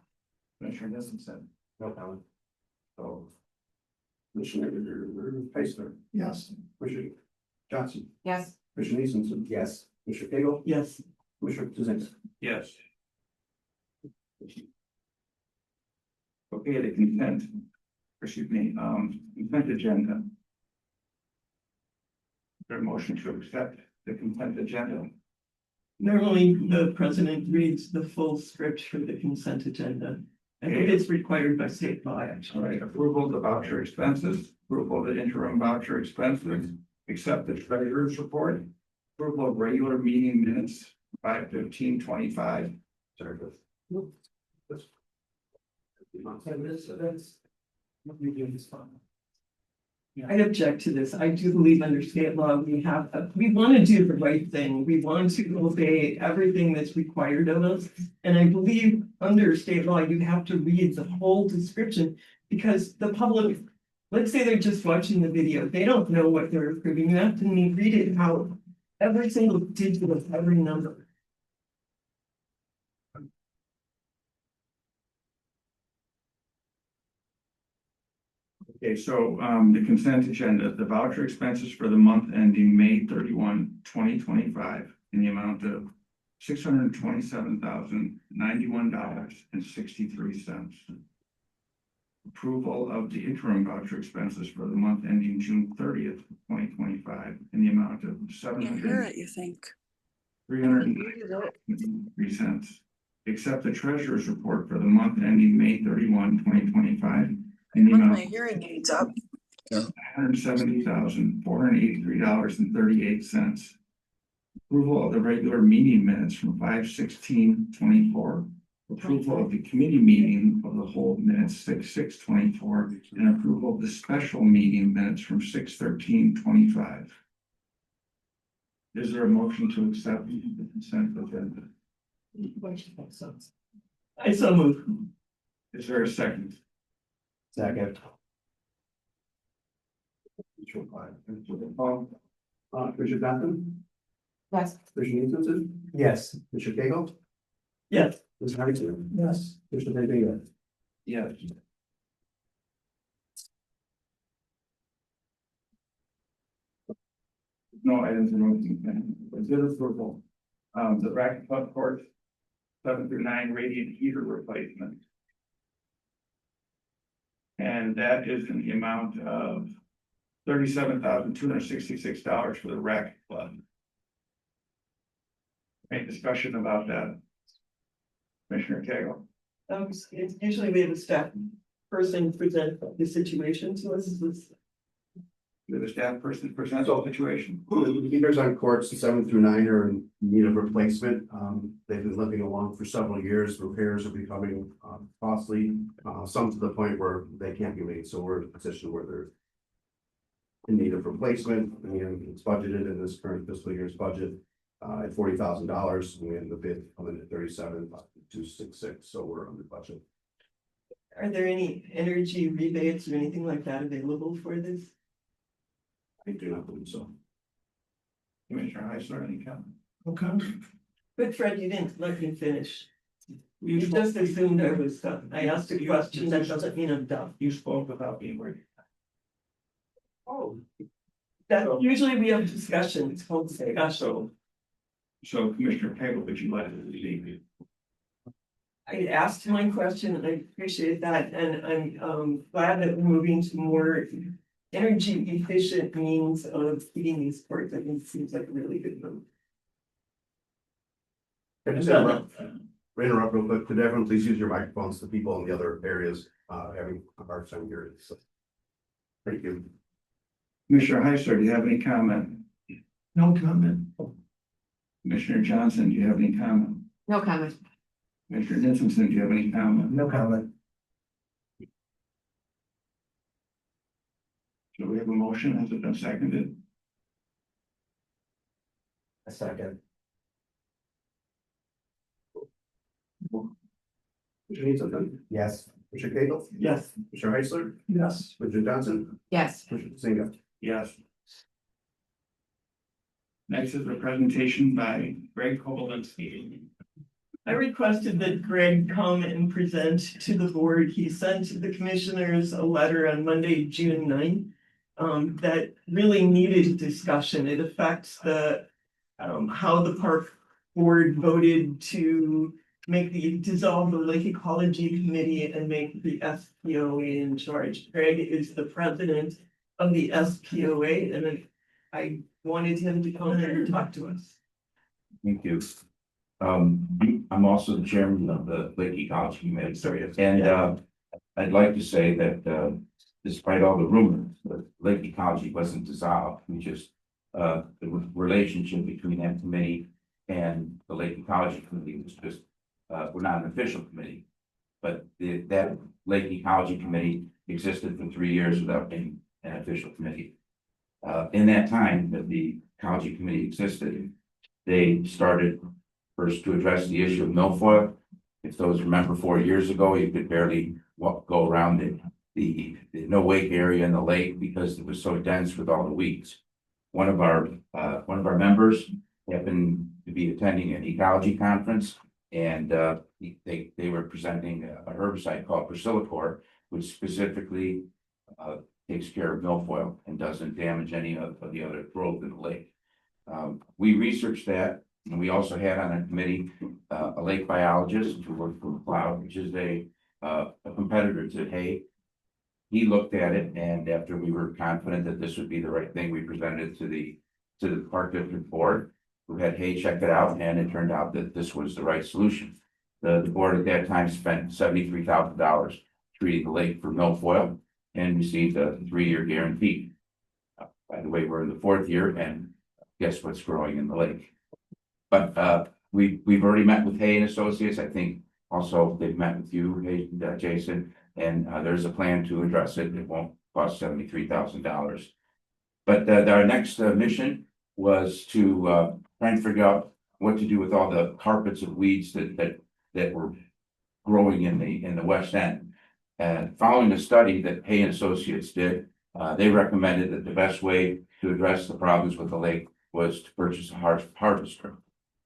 Commissioner Nissenson. No comment. So. Commissioner Heisler? Yes. Commissioner Johnson? Yes. Commissioner Simpson? Yes. Commissioner Cagle? Yes. Commissioner Zuniga? Yes. Okay, the consent, consent agenda. Is there a motion to accept the consent agenda? Normally, the president reads the full script for the consent agenda. I think it's required by state law, All actually. right, approval of the voucher expenses, approval of the interim voucher expenses, accept the treasurer's report, approval of regular meeting minutes, 5/15/25. Sorry. I object to this. I do believe under state law, we want to do the right thing. We want to obey everything that's required of us. And I believe under state law, you have to read the whole description because the public, let's say they're just watching the video, they don't know what they're approving. You have to read it out, every single digit of every number. Okay, so the consent agenda, the voucher expenses for the month ending May 31, 2025, in the amount of $627,091.63. Approval of the interim voucher expenses for the month ending June 30th, 2025, in the amount of $303.93. Accept the treasurer's report for the month ending May 31, 2025. In the amount of hearing aids up. $170,483.38. Approval of the regular meeting minutes from 5/16/24. Approval of the committee meeting of the whole minutes 6/6/24, and approval of the special meeting minutes from 6/13/25. Is there a motion to accept the consent agenda? I so move. Is there a second? Second. Commissioner Johnson? Yes. Commissioner Livingston? Yes. Commissioner Cagle? Yes. Commissioner Heisler? Yes. Commissioner Bennett? Yes. No items in motion. Consider approval. The rack club court 7 through 9 radiant heater replacement. And that is in the amount of $37,266 for the rack club. Any discussion about that? Commissioner Cagle? It's usually we have a staff person present the situation to us. The staff person presents the situation. The heaters on courts 7 through 9 are in need of replacement. They've been living along for several years. Repairs are becoming costly, some to the point where they can't be made. So we're in a position where they're in need of replacement. And it's budgeted in this current fiscal year's budget at $40,000. And the bid coming at $37,266. So we're under budget. Are there any energy rebates or anything like that available for this? I do not believe so. Commissioner Heisler, any comment? Okay. But Fred, you didn't let me finish. You just assumed I was done. I asked a question, that doesn't mean I'm done. You spoke without being ready. Oh. That usually we have discussions, hold say, gosh, So Commissioner Cagle, would you like to leave? I asked my question and I appreciate that, and I'm glad that we're moving to more energy efficient means of heating these courts. I think it seems like a really good move. Can I just interrupt real quick? Could everyone please use your microphones? The people in the other areas having a hard time hearing. So, thank you. Commissioner Heisler, do you have any comment? No comment. Commissioner Johnson, do you have any comment? No comment. Commissioner Nicholson, do you have any comment? No comment. So we have a motion, has it been seconded? A second. Commissioner Livingston? Yes. Commissioner Cagle? Yes. Commissioner Heisler? Yes. Commissioner Johnson? Yes. Commissioner Singa? Yes. Next is a presentation by Greg Koblinski. I requested that Greg come and present to the board. He sent the commissioners a letter on Monday, June 9th. That really needed discussion. It affects the how the park board voted to dissolve the Lake Ecology Committee and make the SPOA in charge. Greg is the president of the SPOA, and I wanted him to come and talk to us. Thank you. I'm also the chairman of the Lake Ecology Committee. And I'd like to say that despite all the rumors, the Lake Ecology wasn't dissolved. We just the relationship between that committee and the Lake Ecology Committee was just we're not an official committee, but that Lake Ecology Committee existed for 3 years without being an official committee. In that time that the Ecology Committee existed, they started first to address the issue of milfoil. If those remember 4 years ago, you could barely go around the no wake area in the lake because it was so dense with all the weeds. One of our members happened to be attending an ecology conference, and they were presenting a herbicide called Priscillacor, which specifically takes care of milfoil and doesn't damage any of the other growth in the lake. We researched that, and we also had on our committee a lake biologist who worked for McLeod, which is a competitor to Hay. He looked at it, and after we were confident that this would be the right thing, we presented it to the Park District Board, who had Hay check it out, and it turned out that this was the right solution. The board at that time spent $73,000 treating the lake for milfoil and received a 3-year guarantee. By the way, we're in the 4th year, and guess what's growing in the lake? But we've already met with Hay and Associates. I think also they've met with you, Hay, Jason, and there's a plan to address it. It won't cost $73,000. But our next mission was to try and figure out what to do with all the carpets of weeds that were growing in the West End. And following a study that Hay and Associates did, they recommended that the best way to address the problems with the lake was to purchase a harvester.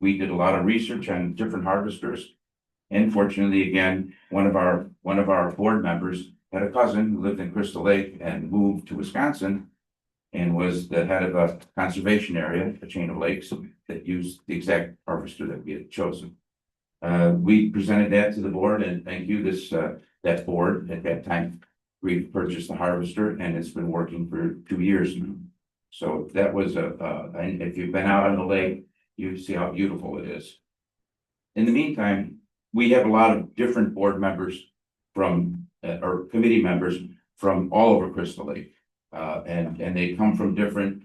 We did a lot of research on different harvesters. And fortunately, again, one of our board members had a cousin who lived in Crystal Lake and moved to Wisconsin and was the head of a conservation area, a chain of lakes that used the exact harvester that we had chosen. We presented that to the board, and thank you, that board at that time, we purchased the harvester, and it's been working for 2 years now. So that was and if you've been out on the lake, you see how beautiful it is. In the meantime, we have a lot of different board members from, or committee members from all over Crystal Lake. And they come from different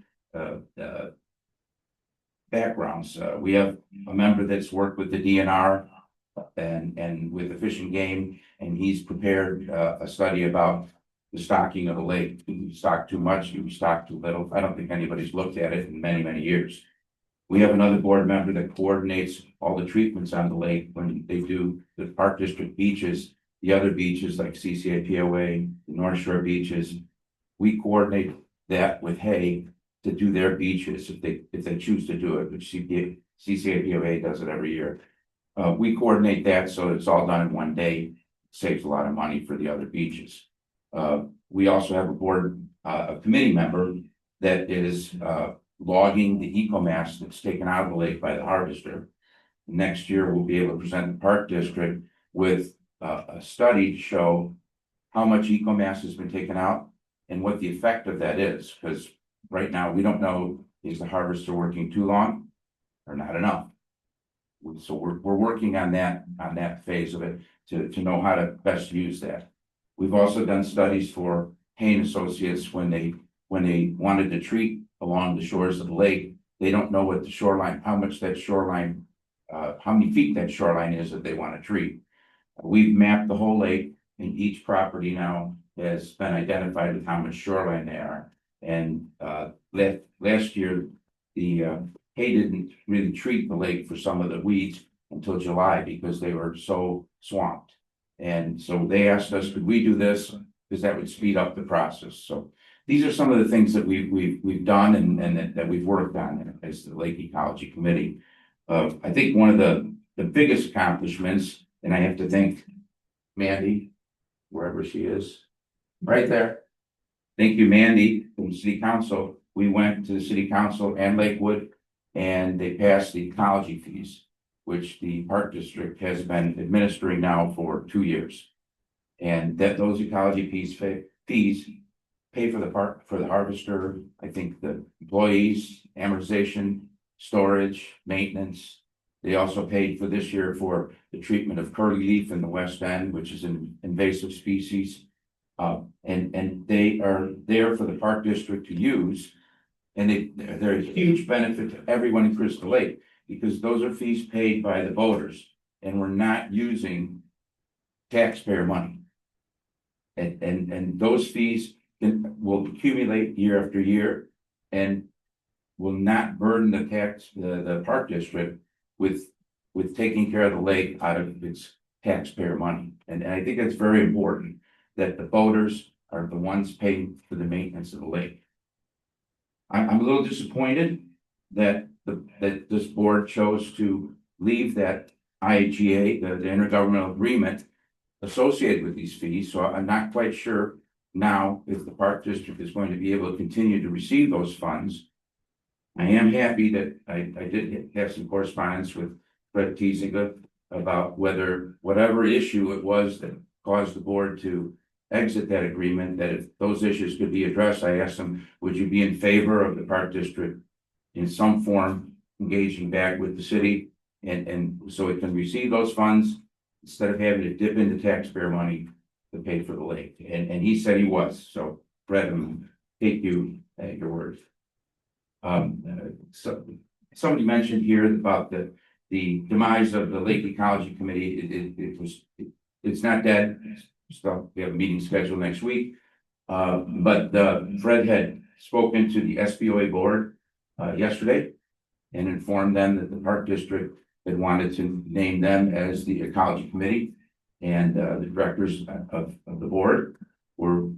backgrounds. We have a member that's worked with the DNR and with the Fish and Game, and he's prepared a study about the stocking of the lake. Do we stock too much? Do we stock too little? I don't think anybody's looked at it in many, many years. We have another board member that coordinates all the treatments on the lake when they do the Park District beaches, the other beaches like CCAPOA, the North Shore beaches. We coordinate that with Hay to do their beaches if they choose to do it, which CCAPOA does it every year. We coordinate that so it's all done in one day, saves a lot of money for the other beaches. We also have a committee member that is logging the ecomass that's taken out of the lake by the harvester. Next year, we'll be able to present the Park District with a study to show how much ecomass has been taken out and what the effect of that is, because right now we don't know, is the harvester working too long or not enough? So we're working on that phase of it to know how to best use that. We've also done studies for Hay and Associates when they wanted to treat along the shores of the lake. They don't know what the shoreline, how many feet that shoreline is that they want to treat. We've mapped the whole lake, and each property now has been identified with how much shoreline they are. And last year, the Hay didn't really treat the lake for some of the weeds until July because they were so swamped. And so they asked us, could we do this? Because that would speed up the process. So these are some of the things that we've done and that we've worked on as the Lake Ecology Committee. I think one of the biggest accomplishments, and I have to thank Mandy, wherever she is, right there. Thank you, Mandy, from City Council. We went to the City Council and Lakewood, and they passed the ecology fees, which the Park District has been administering now for 2 years. And that those ecology fees pay for the park, for the harvester, I think the employees, amortization, storage, maintenance. They also paid for this year for the treatment of curly leaf in the West End, which is an invasive species. And they are there for the Park District to use. And they're a huge benefit to everyone in Crystal Lake because those are fees paid by the voters and we're not using taxpayer money. And those fees will accumulate year after year and will not burden the Park District with taking care of the lake out of its taxpayer money. And I think that's very important that the voters are the ones paying for the maintenance of the lake. I'm a little disappointed that this board chose to leave that IGA, the intergovernmental agreement associated with these fees. So I'm not quite sure now if the Park District is going to be able to continue to receive those funds. I am happy that I did have some correspondence with Fred Tiesinger about whatever issue it was that caused the board to exit that agreement, that if those issues could be addressed, I asked them, would you be in favor of the Park District in some form engaging back with the city and so it can receive those funds instead of having to dip into taxpayer money to pay for the lake? And he said he was. So Fred, I'm take you at your word. So somebody mentioned here about the demise of the Lake Ecology Committee. It's not dead. So we have a meeting scheduled next week. But Fred had spoken to the SBOA board yesterday and informed them that the Park District had wanted to name them as the Ecology Committee. And the directors of the board were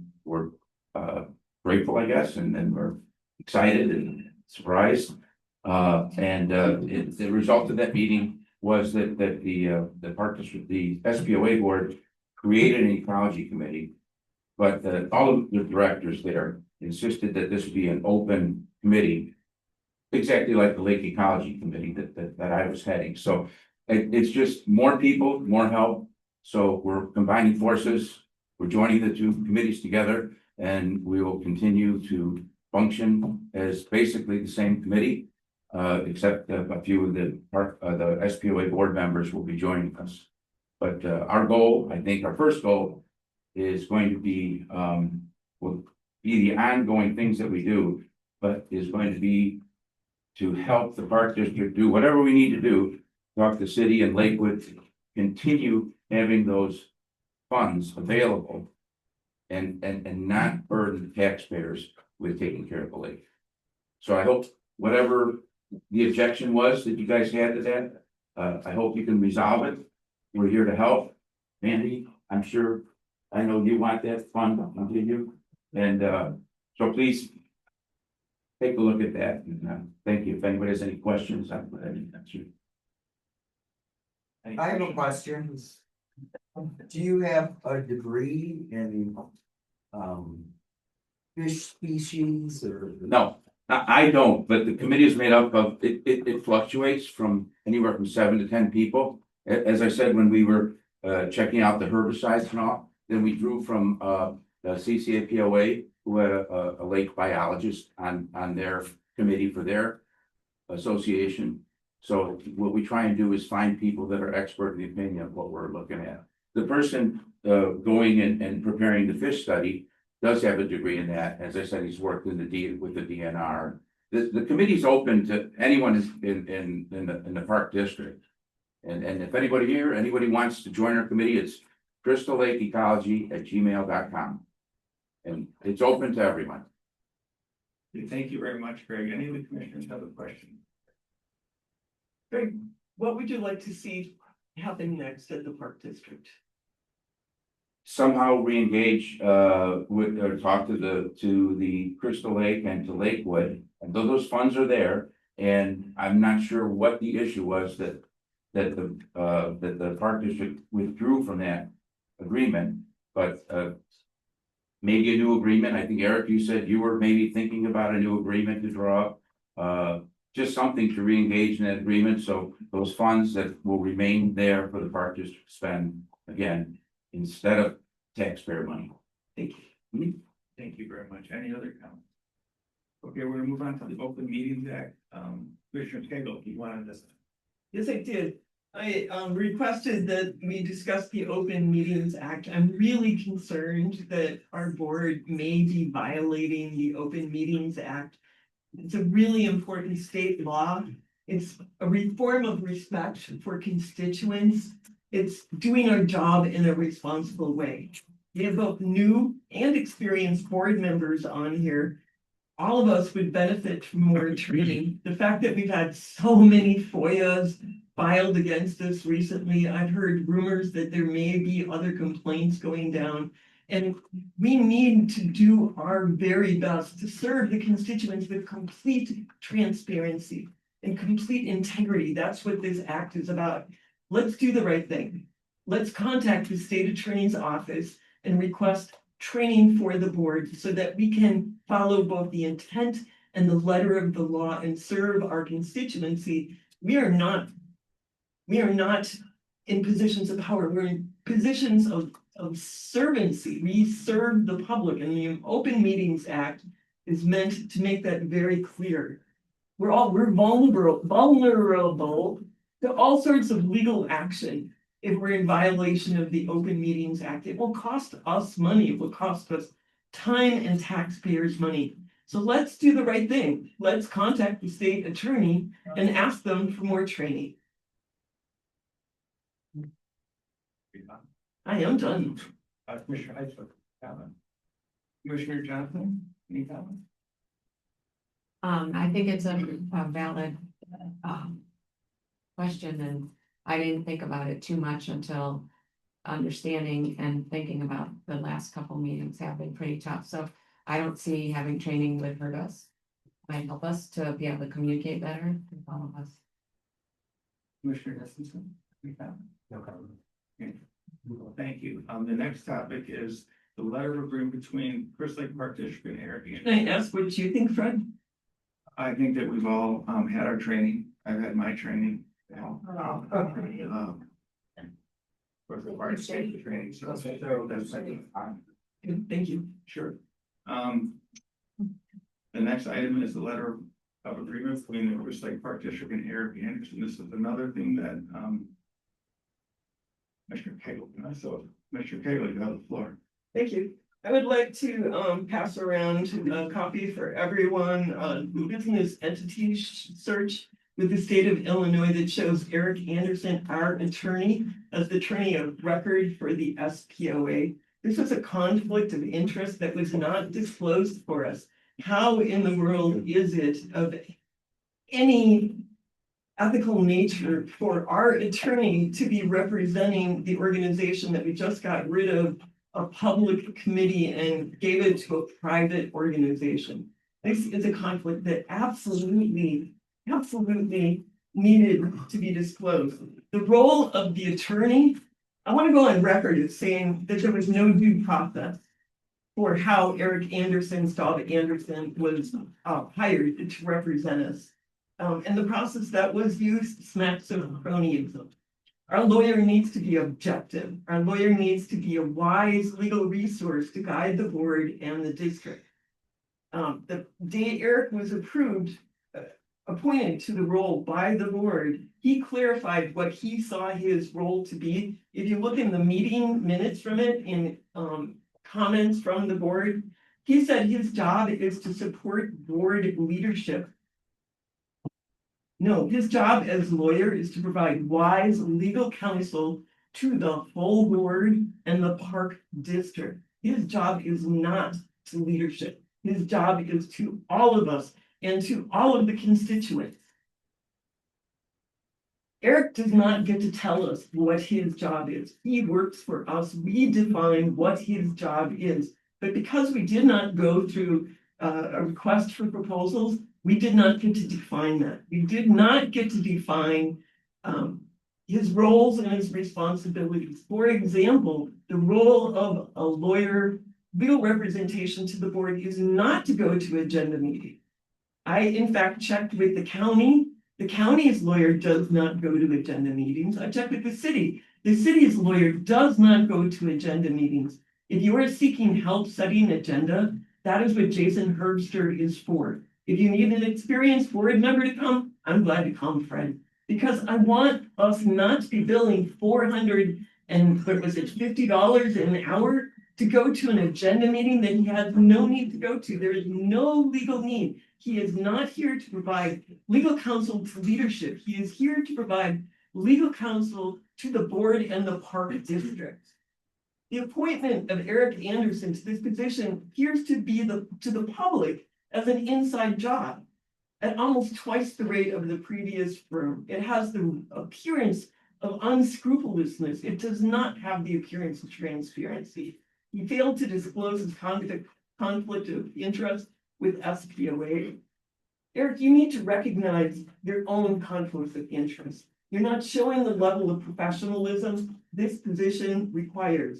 grateful, I guess, and were excited and surprised. The result of that meeting was that the Park District, the SPOA board created an ecology committee. But all of the directors there insisted that this be an open committee, exactly like the Lake Ecology Committee that I was heading. So it's just more people, more help. So we're combining forces, we're joining the two committees together, and we will continue to function as basically the same committee. Except a few of the SPOA board members will be joining us. But our goal, I think our first goal is going to be, will be the ongoing things that we do, but is going to be to help the Park District do whatever we need to do, talk the city and Lakewood to continue having those funds available and not burden taxpayers with taking care of the lake. So I hope whatever the objection was that you guys had to that, I hope you can resolve it. We're here to help. Mandy, I'm sure, I know you want that fund to continue. And so please take a look at that. And thank you. If anybody has any questions, I'm ready to answer. I have a question. Do you have a degree in fish species or? No, I don't, but the committee is made up of, it fluctuates from anywhere from 7 to 10 people. As I said, when we were checking out the herbicides and all, then we drew from the CCAPOA, who had a lake biologist on their committee for their association. So what we try and do is find people that are expert in the opinion of what we're looking at. The person going and preparing the fish study does have a degree in that. As I said, he's worked in with the DNR. The committee's open to anyone in the Park District. And if anybody wants to join our committee, it's crystalllakeecology@gmail.com. And it's open to everyone. Thank you very much, Greg. Any of the commissioners have a question? Greg, what would you like to see happen next at the Park District? Somehow re-engage with or talk to the Crystal Lake and to Lakewood, and though those funds are there, and I'm not sure what the issue was that the Park District withdrew from that agreement, but maybe a new agreement. I think Eric, you said you were maybe thinking about a new agreement to draw up, just something to re-engage in that agreement. So those funds that will remain there for the Park District to spend again, instead of taxpayer money. Thank you. Thank you very much. Any other comments? Okay, we're gonna move on to the Open Meetings Act. Commissioner Cagle, you wanted this? Yes, I did. I requested that we discuss the Open Meetings Act. I'm really concerned that our board may be violating the Open Meetings Act. It's a really important state law. It's a reform of respect for constituents. It's doing our job in a responsible way. We have both new and experienced board members on here. All of us would benefit from more training. The fact that we've had so many FOIAs filed against us recently, I've heard rumors that there may be other complaints going down. And we need to do our very best to serve the constituents with complete transparency and complete integrity. That's what this act is about. Let's do the right thing. Let's contact the state attorney's office and request training for the board so that we can follow both the intent and the letter of the law and serve our constituency. We are not in positions of power. We're in positions of servancy. We serve the public, and the Open Meetings Act is meant to make that very clear. We're vulnerable to all sorts of legal action if we're in violation of the Open Meetings Act. It will cost us money. It will cost us time and taxpayers' money. So let's do the right thing. Let's contact the state attorney and ask them for more training. I am done. Commissioner Heisler, comment. Commissioner Johnson, any comment? I think it's a valid, question, and I didn't think about it too much until understanding and thinking about the last couple meetings have been pretty tough, so I don't see having training would hurt us. Might help us to be able to communicate better with all of us. Commissioner Dickinson? No problem. Okay. Thank you. The next topic is the letter of agreement between Crystal Lake Park District and Airbnb. Can I ask what you think, Fred? I think that we've all had our training. I've had my training. For the fire safety training, so that's, I think, Thank you. sure. The next item is the letter of agreement between the Crystal Lake Park District and Eric Anderson. This is another thing that, Commissioner Cagle, so Commissioner Cagle, you have the floor. Thank you. I would like to pass around a copy for everyone on business entity search with the state of Illinois that shows Eric Anderson, our attorney, as the attorney of record for the SPOA. This was a conflict of interest that was not disclosed for us. How in the world is it of any ethical nature for our attorney to be representing the organization that we just got rid of a public committee and gave it to a private organization? This is a conflict that absolutely needed to be disclosed. The role of the attorney, I want to go on record as saying that there was no due process for how Eric Anderson, Staub Anderson was hired to represent us. And the process that was used smacks of cronyism. Our lawyer needs to be objective. Our lawyer needs to be a wise legal resource to guide the board and the district. The day Eric was appointed to the role by the board, he clarified what he saw his role to be. If you look in the meeting minutes from it, in comments from the board, he said his job is to support board leadership. No, his job as lawyer is to provide wise legal counsel to the whole board and the park district. His job is not to leadership. His job is to all of us and to all of the constituents. Eric does not get to tell us what his job is. He works for us. We define what his job is. But because we did not go through a request for proposals, we did not get to define that. We did not get to define his roles and his responsibilities. For example, the role of a lawyer, legal representation to the board is not to go to agenda meeting. I, in fact, checked with the county. The county's lawyer does not go to agenda meetings. I checked with the city. The city's lawyer does not go to agenda meetings. If you are seeking help setting agenda, that is what Jason Herbster is for. If you need an experienced board member to come, I'm glad to come, Fred. Because I want us not to be billing $450 an hour to go to an agenda meeting that he has no need to go to. There is no legal need. He is not here to provide legal counsel to leadership. He is here to provide legal counsel to the board and the park district. The appointment of Eric Anderson to this position appears to be to the public as an inside job at almost twice the rate of the previous firm. It has the appearance of unscrupulousness. It does not have the appearance of transparency. He failed to disclose his conflict of interest with SPOA. Eric, you need to recognize your own conflicts of interest. You're not showing the level of professionalism this position requires.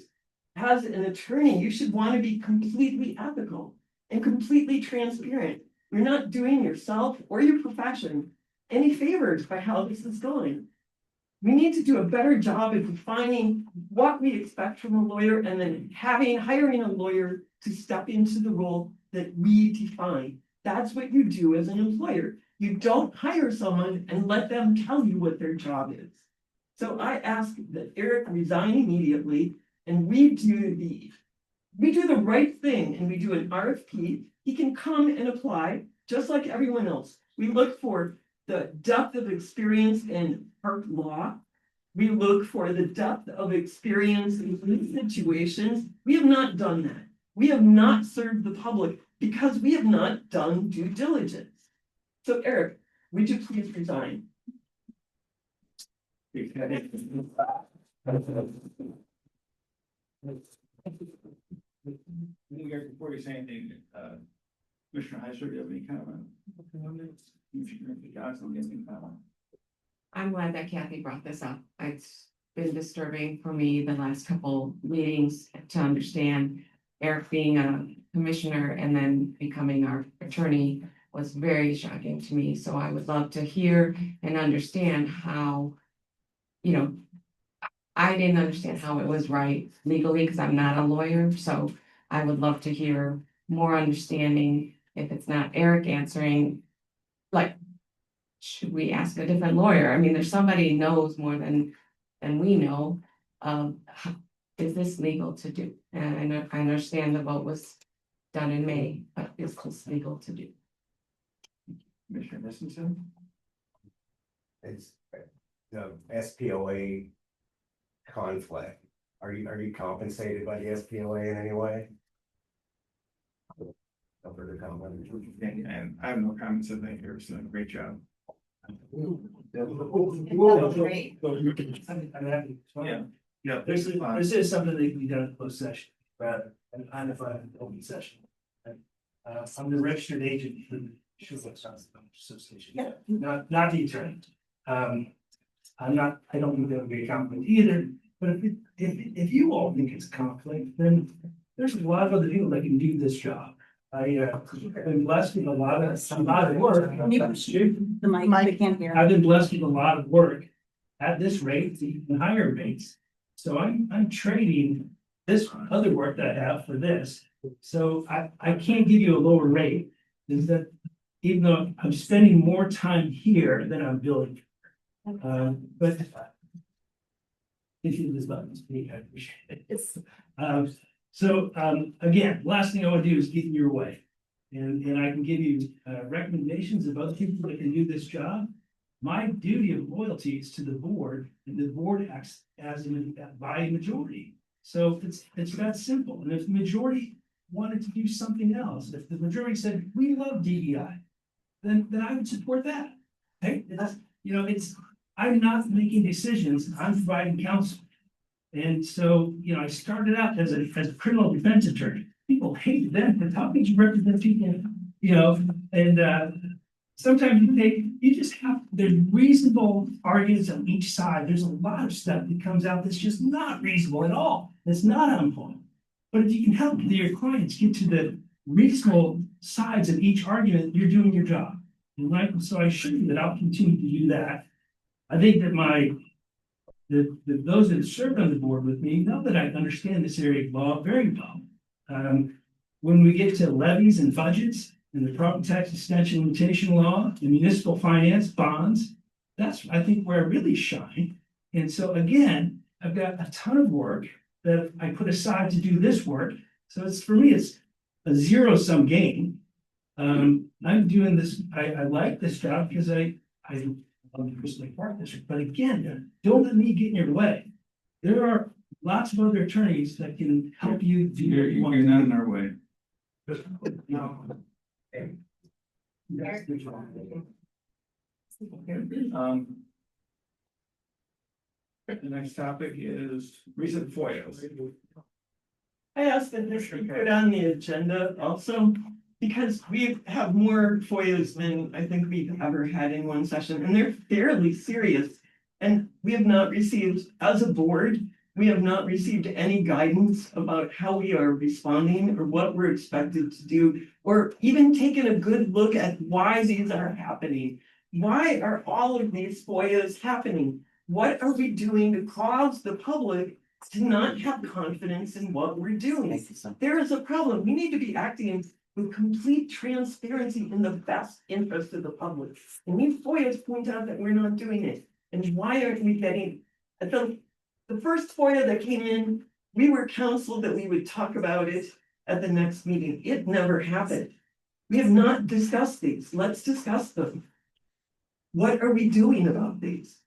As an attorney, you should want to be completely ethical and completely transparent. You're not doing yourself or your profession any favors by how this is going. We need to do a better job of defining what we expect from a lawyer and then hiring a lawyer to step into the role that we define. That's what you do as an employer. You don't hire someone and let them tell you what their job is. So I ask that Eric resign immediately and we do the right thing and we do an RFP. He can come and apply just like everyone else. We look for the depth of experience in park law. We look for the depth of experience in these situations. We have not done that. We have not served the public because we have not done due diligence. So Eric, would you please resign? Before you say anything, Commissioner Heiser, do you have any comment? Commissioner Johnson, do you have any comment? I'm glad that Kathy brought this up. It's been disturbing for me the last couple meetings to understand Eric being a commissioner and then becoming our attorney was very shocking to me. So I would love to hear and understand how, you know, I didn't understand how it was right legally because I'm not a lawyer. So I would love to hear more understanding if it's not Eric answering, like, should we ask a different lawyer? I mean, there's somebody who knows more than we know. Is this legal to do? And I understand the vote was done in May, but is this legal to do? Commissioner Nissenson? It's the SPOA conflict. Are you compensated by the SPOA in any way? No further comment. And I have no comments to make here, so great job. Yeah. This is something that can be done in closed session, rather than undefined open session. I'm the registered agent for the Shoeless Association, not the attorney. I don't think that would be a conflict either, but if you all think it's a conflict, then there's a lot of other people that can do this job. I've been blessed with a lot of work. The mic, I can't hear. I've been blessed with a lot of work at this rate, even higher rates. So I'm trading this other work that I have for this. So I can't give you a lower rate. Is that even though I'm spending more time here than I'm billing. But if you this button, I appreciate it. So again, last thing I want to do is get in your way. And I can give you recommendations of other people that can do this job. My duty of loyalty is to the board, and the board acts as by a majority. So it's that simple. And if the majority wanted to do something else, if the majority said, we love DEI, then I would support that. Okay, I'm not making decisions, I'm providing counsel. And so, I started out as a criminal defense attorney. People hated that, but how could you represent people, and sometimes there's reasonable arguments on each side. There's a lot of stuff that comes out that's just not reasonable at all. It's not on point. But if you can help your clients get to the reasonable sides of each argument, you're doing your job. And so I assure you that I'll continue to do that. I think that those that served on the board with me know that I understand this area of law very well. When we get to levies and budgets and the property tax extension limitation law and municipal finance bonds, that's, I think, where I really shine. And so again, I've got a ton of work that I put aside to do this work. So for me, it's a zero-sum game. I'm doing this, I like this job because I love the Crystal Lake Park District, but again, don't let me get in your way. There are lots of other attorneys that can help you do You're not in our way. No. The next topic is recent FOIAs. I asked that this be put on the agenda also, because we have more FOIAs than I think we've ever had in one session, and they're fairly serious. And we have not received, as a board, we have not received any guidance about how we are responding or what we're expected to do, or even taken a good look at why these are happening. Why are all of these FOIAs happening? What are we doing to cause the public to not have confidence in what we're doing? There is a problem. We need to be acting with complete transparency in the best interest of the public. And these FOIAs point out that we're not doing it. And why aren't we getting, the first FOIA that came in, we were counseled that we would talk about it at the next meeting. It never happened. We have not discussed these. Let's discuss them. What are we doing about these?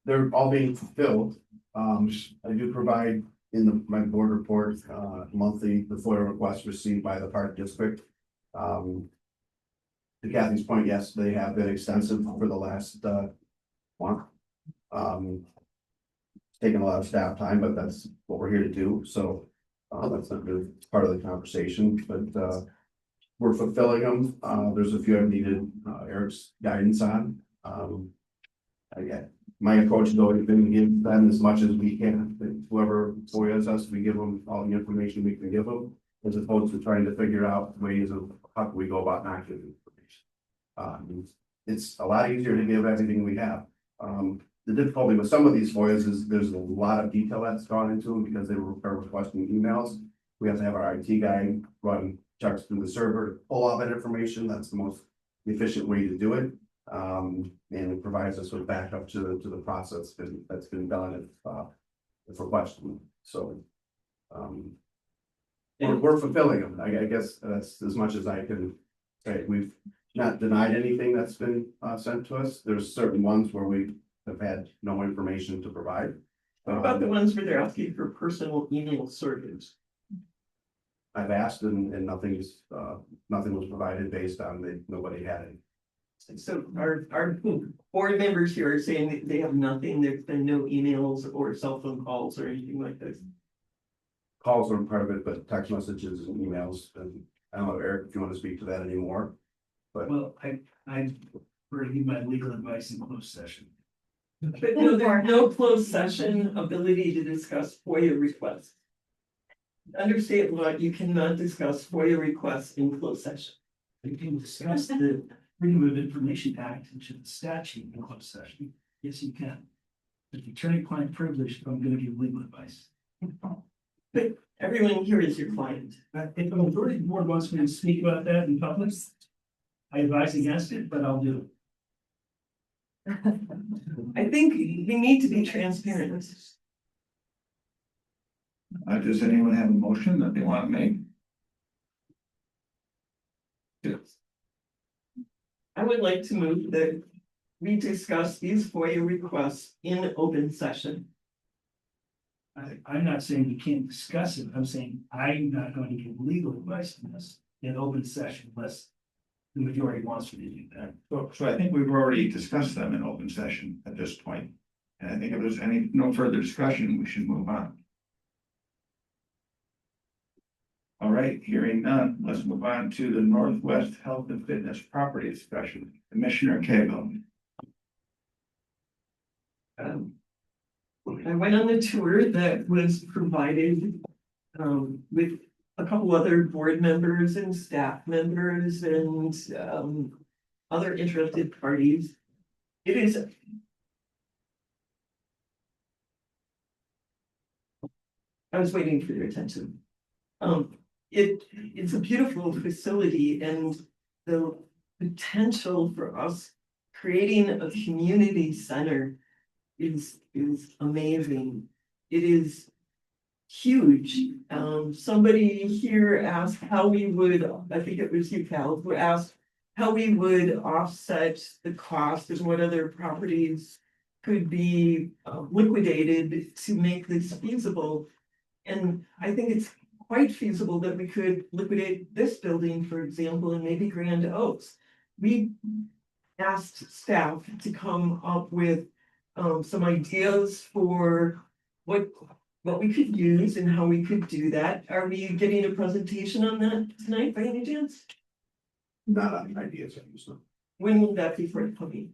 They're all being fulfilled. I do provide my board report, monthly, the FOIA requests received by the park district. To Kathy's point, yes, they have been extensive for the last, month. It's taken a lot of staff time, but that's what we're here to do, so, that's not really part of the conversation, but, we're fulfilling them. There's a few I've needed, Eric's guidance on. Again, my approach has always been to give them as much as we can. Whoever FOIAs us, we give them all the information we can give them, as opposed to trying to figure out ways of how can we go about not giving information. It's a lot easier to give everything we have. The difficulty with some of these FOIAs is there's a lot of detail that's gone into them because they are requesting emails. We have to have our IT guy run checks through the server to pull all that information. That's the most efficient way to do it. And it provides us with backup to the process that's been done if requested. So we're fulfilling them. I guess that's as much as I can say. We've not denied anything that's been sent to us. There's certain ones where we have had no information to provide. What about the ones where they're asking for personal email surveys? I've asked and nothing was provided based on nobody had it. So our board members here are saying that they have nothing, there's been no emails or cell phone calls or anything like this. Calls are part of it, but text messages and emails, and I don't know, Eric, if you want to speak to that anymore. But Well, I prefer to give my legal advice in closed session. But no, there's no closed session ability to discuss FOIA requests. Under state law, you cannot discuss FOIA requests in closed session. You can discuss the Freedom of Information Act, which is the statute in closed session. Yes, you can. But the attorney-client privilege, I'm gonna give legal advice. But everyone here is your client. If the majority of the board wants me to speak about that in public, I advise against it, but I'll do it. I think we need to be transparent. Does anyone have a motion that they want to make? I would like to move that we discuss these FOIA requests in open session. I'm not saying you can't discuss it. I'm saying I'm not going to give legal advice on this in open session unless the majority wants me to do that. So I think we've already discussed them in open session at this point. And I think if there's no further discussion, we should move on. All right, hearing none, let's move on to the Northwest Health and Fitness Property discussion. Commissioner Cagle. I went on the tour that was provided with a couple other board members and staff members and other interested parties. It is. I was waiting for your attention. It's a beautiful facility and the potential for us creating a community center is amazing. It is huge. Somebody here asked how we would, I think it was you, Cal, who asked how we would offset the cost and what other properties could be liquidated to make this feasible. And I think it's quite feasible that we could liquidate this building, for example, and maybe Grand Oaks. We asked staff to come up with some ideas for what we could use and how we could do that. Are we getting a presentation on that tonight by any chance? not on ideas, I use them. When will that be forthcoming?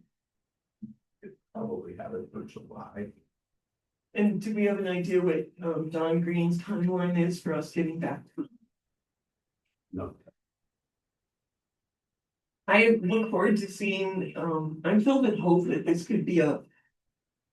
Probably have it for July. And do we have an idea what Don Green's timeline is for us getting back? No. I look forward to seeing, I'm filled with hope that this could be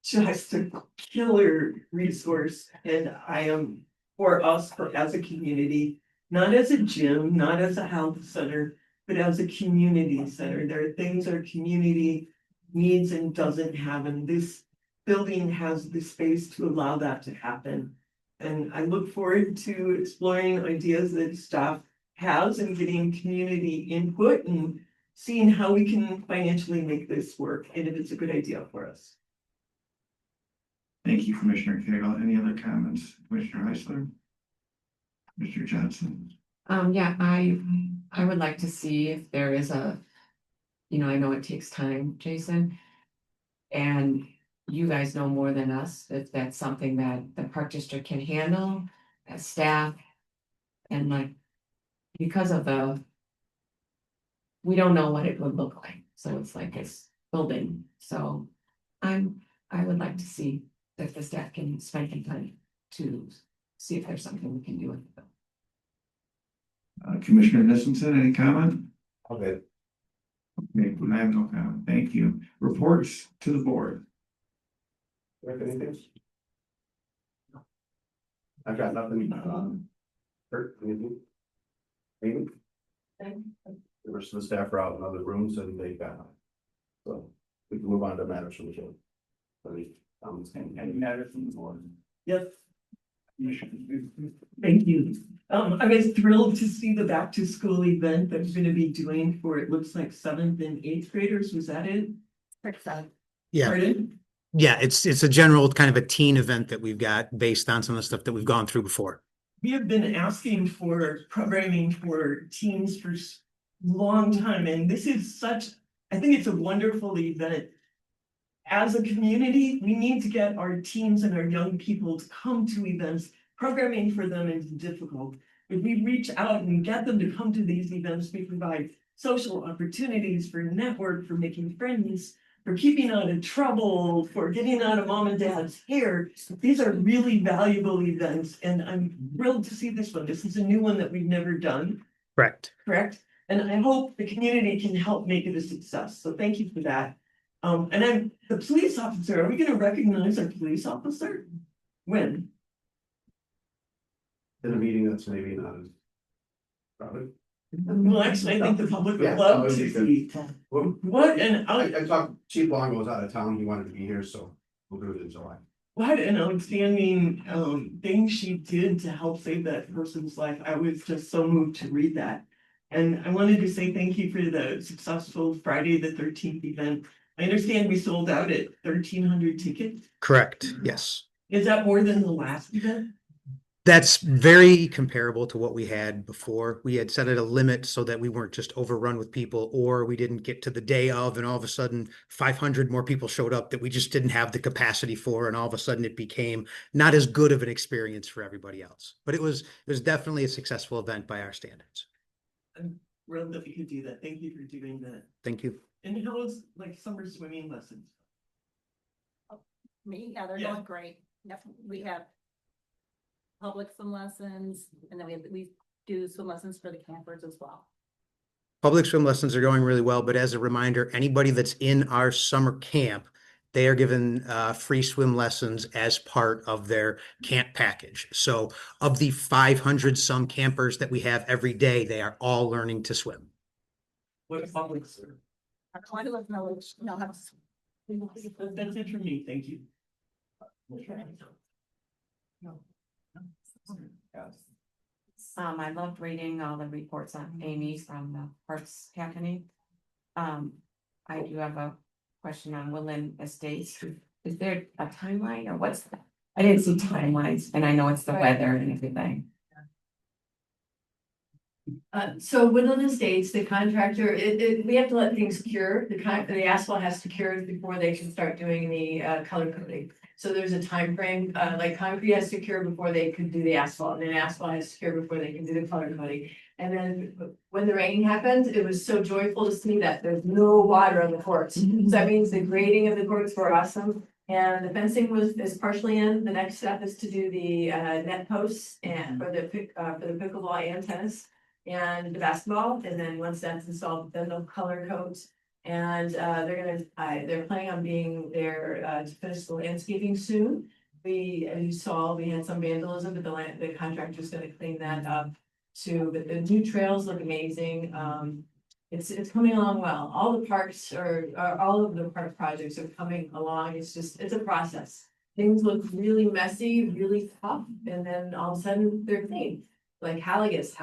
just a killer resource, and I am for us, as a community, not as a gym, not as a health center, but as a community center. There are things our community needs and doesn't have, and this building has the space to allow that to happen. And I look forward to exploring ideas that staff has and getting community input and seeing how we can financially make this work and if it's a good idea for us. Thank you, Commissioner Cagle. Any other comments? Commissioner Heisler? Mr. Johnson? Yeah, I would like to see if there is I know it takes time, Jason. And you guys know more than us, if that's something that the park district can handle as staff. And like, because of we don't know what it would look like, so it's like it's building, so I would like to see if the staff can spend some time to see if there's something we can do with it. Commissioner Nissenson, any comment? Okay. Okay, I have no comment. Thank you. Reports to the board. Rick, anything? I've got nothing, Kurt, anything? Amy? The rest of the staff are out in other rooms and they got. So we can move on to matters from the show. Any matters from the board? Yes, thank you. I was thrilled to see the back to school event that we're gonna be doing for, it looks like 7th and 8th graders, was that it? Yeah, Pardon? yeah, it's a general kind of a teen event that we've got based on some of the stuff that we've gone through before. We have been asking for programming for teens for long time, and this is I think it's a wonderful event. As a community, we need to get our teens and our young people to come to events. Programming for them is difficult. If we reach out and get them to come to these events, we provide social opportunities for network, for making friends, for keeping out of trouble, for getting out of mom and dad's hair. These are really valuable events, and I'm thrilled to see this one. This is a new one that we've never done. Correct. Correct? And I hope the community can help make it a success. So thank you for that. And I'm the police officer. Are we gonna recognize our police officer? When? In a meeting that's maybe not as. Probably. Well, actually, I think the public Yeah, would love that would to be good. see. Well, What, and I talked, Chief Longo was out of town, he wanted to be here, so we'll do it in July. what an outstanding thing she did to help save that person's life. I was just so moved to read that. And I wanted to say thank you for the successful Friday the 13th event. I understand we sold out at 1,300 tickets. Correct, yes. Is that more than the last event? That's very comparable to what we had before. We had set it a limit so that we weren't just overrun with people, or we didn't get to the day of and all of a sudden 500 more people showed up that we just didn't have the capacity for, and all of a sudden it became not as good of an experience for everybody else. But it was definitely a successful event by our standards. I'm thrilled that we could do that. Thank you for doing that. Thank you. And how was like summer swimming lessons? Yeah, they're Yeah. going great. Definitely, we have public swim lessons, and then we do swim lessons for the campers as well. Public swim lessons are going really well, but as a reminder, anybody that's in our summer camp, they are given free swim lessons as part of their camp package. So of the 500 some campers that we have every day, they are all learning to swim. What public swim? Our client lives know how to swim. That's it for me. Thank you. I loved reading all the reports on Amy from the Parks Cafe. I do have a question on Woodland Estates. Is there a timeline or what's that? I didn't see timelines, and I know it's the weather and everything. So Woodland Estates, the contractor, we have to let things cure. The asphalt has to cure before they can start doing the color coding. So there's a time frame. Like concrete has to cure before they could do the asphalt, and then asphalt has to cure before they can do the color coding. And then when the rain happened, it was so joyful to see that there's no water on the courts. So that means the grading of the courts were awesome. And the fencing is partially in. The next step is to do the net posts and for the pickleball and tennis and the basketball. And then once that's installed, then they'll color coat. And they're planning on being there to finish the landscaping soon. As you saw, we had some vandalism, but the contractor's gonna clean that up too. But the new trails look amazing. It's coming along well. All the parks all of the park projects are coming along. It's a process. Things look really messy, really tough, and then all of a sudden they're clean. Like Halligus,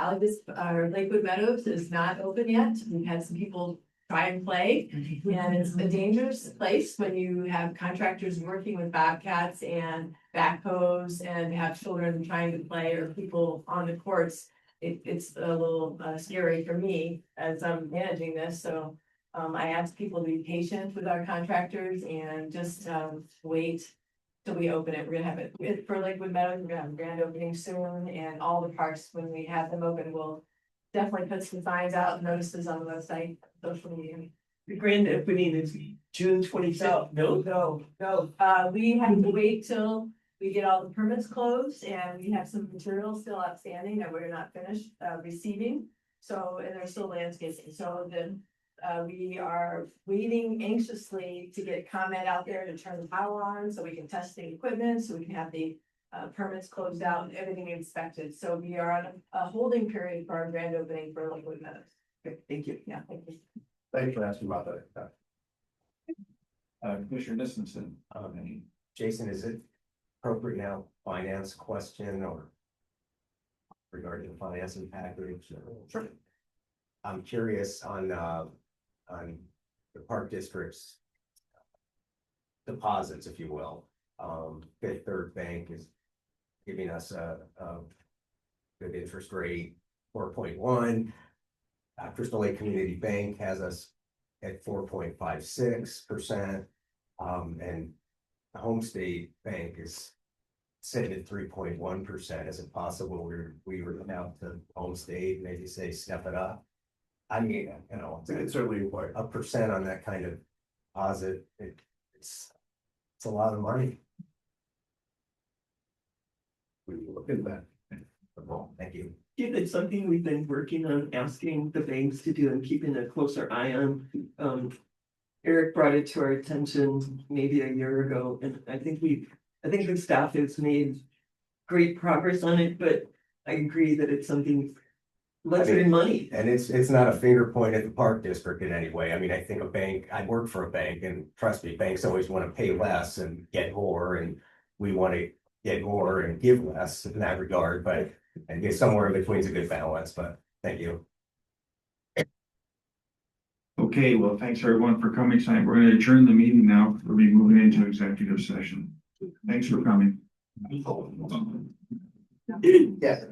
Lakewood Meadows is not open yet. We've had some people try and play. And it's a dangerous place when you have contractors working with bobcats and backhoes and have children trying to play or people on the courts. It's a little scary for me as I'm managing this, so I ask people to be patient with our contractors and just wait till we open it. We're gonna have it for Lakewood Meadows, we're gonna have a grand opening soon, and all the parks, when we have them open, we'll definitely put some signs out, notices on the website, social media. The grand opening is June 25th. No. We have to wait till we get all the permits closed and we have some materials still outstanding that we're not finished receiving. So, and there's still landscaping, so then we are waiting anxiously to get comment out there to turn the power on, so we can test the equipment, so we can have the permits closed out and everything inspected. So we are on a holding period for our grand opening for Lakewood Meadows. Okay, thank you. Yeah, thank you. Thanks for asking about that. Commissioner Nissenson, Jason, is it appropriate now, finance question or regarding the financing package? Sure. I'm curious on the park district's deposits, if you will. Fifth Third Bank is giving us a good interest rate, 4.1. Crystal Lake Community Bank has us at 4.56%. And the Home State Bank is sitting at 3.1%. Is it possible we were out to Home State, maybe say step it up? I mean, you know, It's certainly important. a percent on that kind of deposit, it's a lot of money. We will look into that. Thank you. Yeah, it's something we've been working on, asking the banks to do and keeping a closer eye on. Eric brought it to our attention maybe a year ago, and I think the staff has made great progress on it, but I agree that it's something less than money. And it's not a finger point at the park district in any way. I mean, I think a bank, I work for a bank, and trust me, banks always want to pay less and get more, and we want to get more and give less in that regard, but I guess somewhere in between is a good balance, but thank you. Okay, well, thanks everyone for coming tonight. We're going to adjourn the meeting now. We'll be moving into executive session. Thanks for coming. Yes.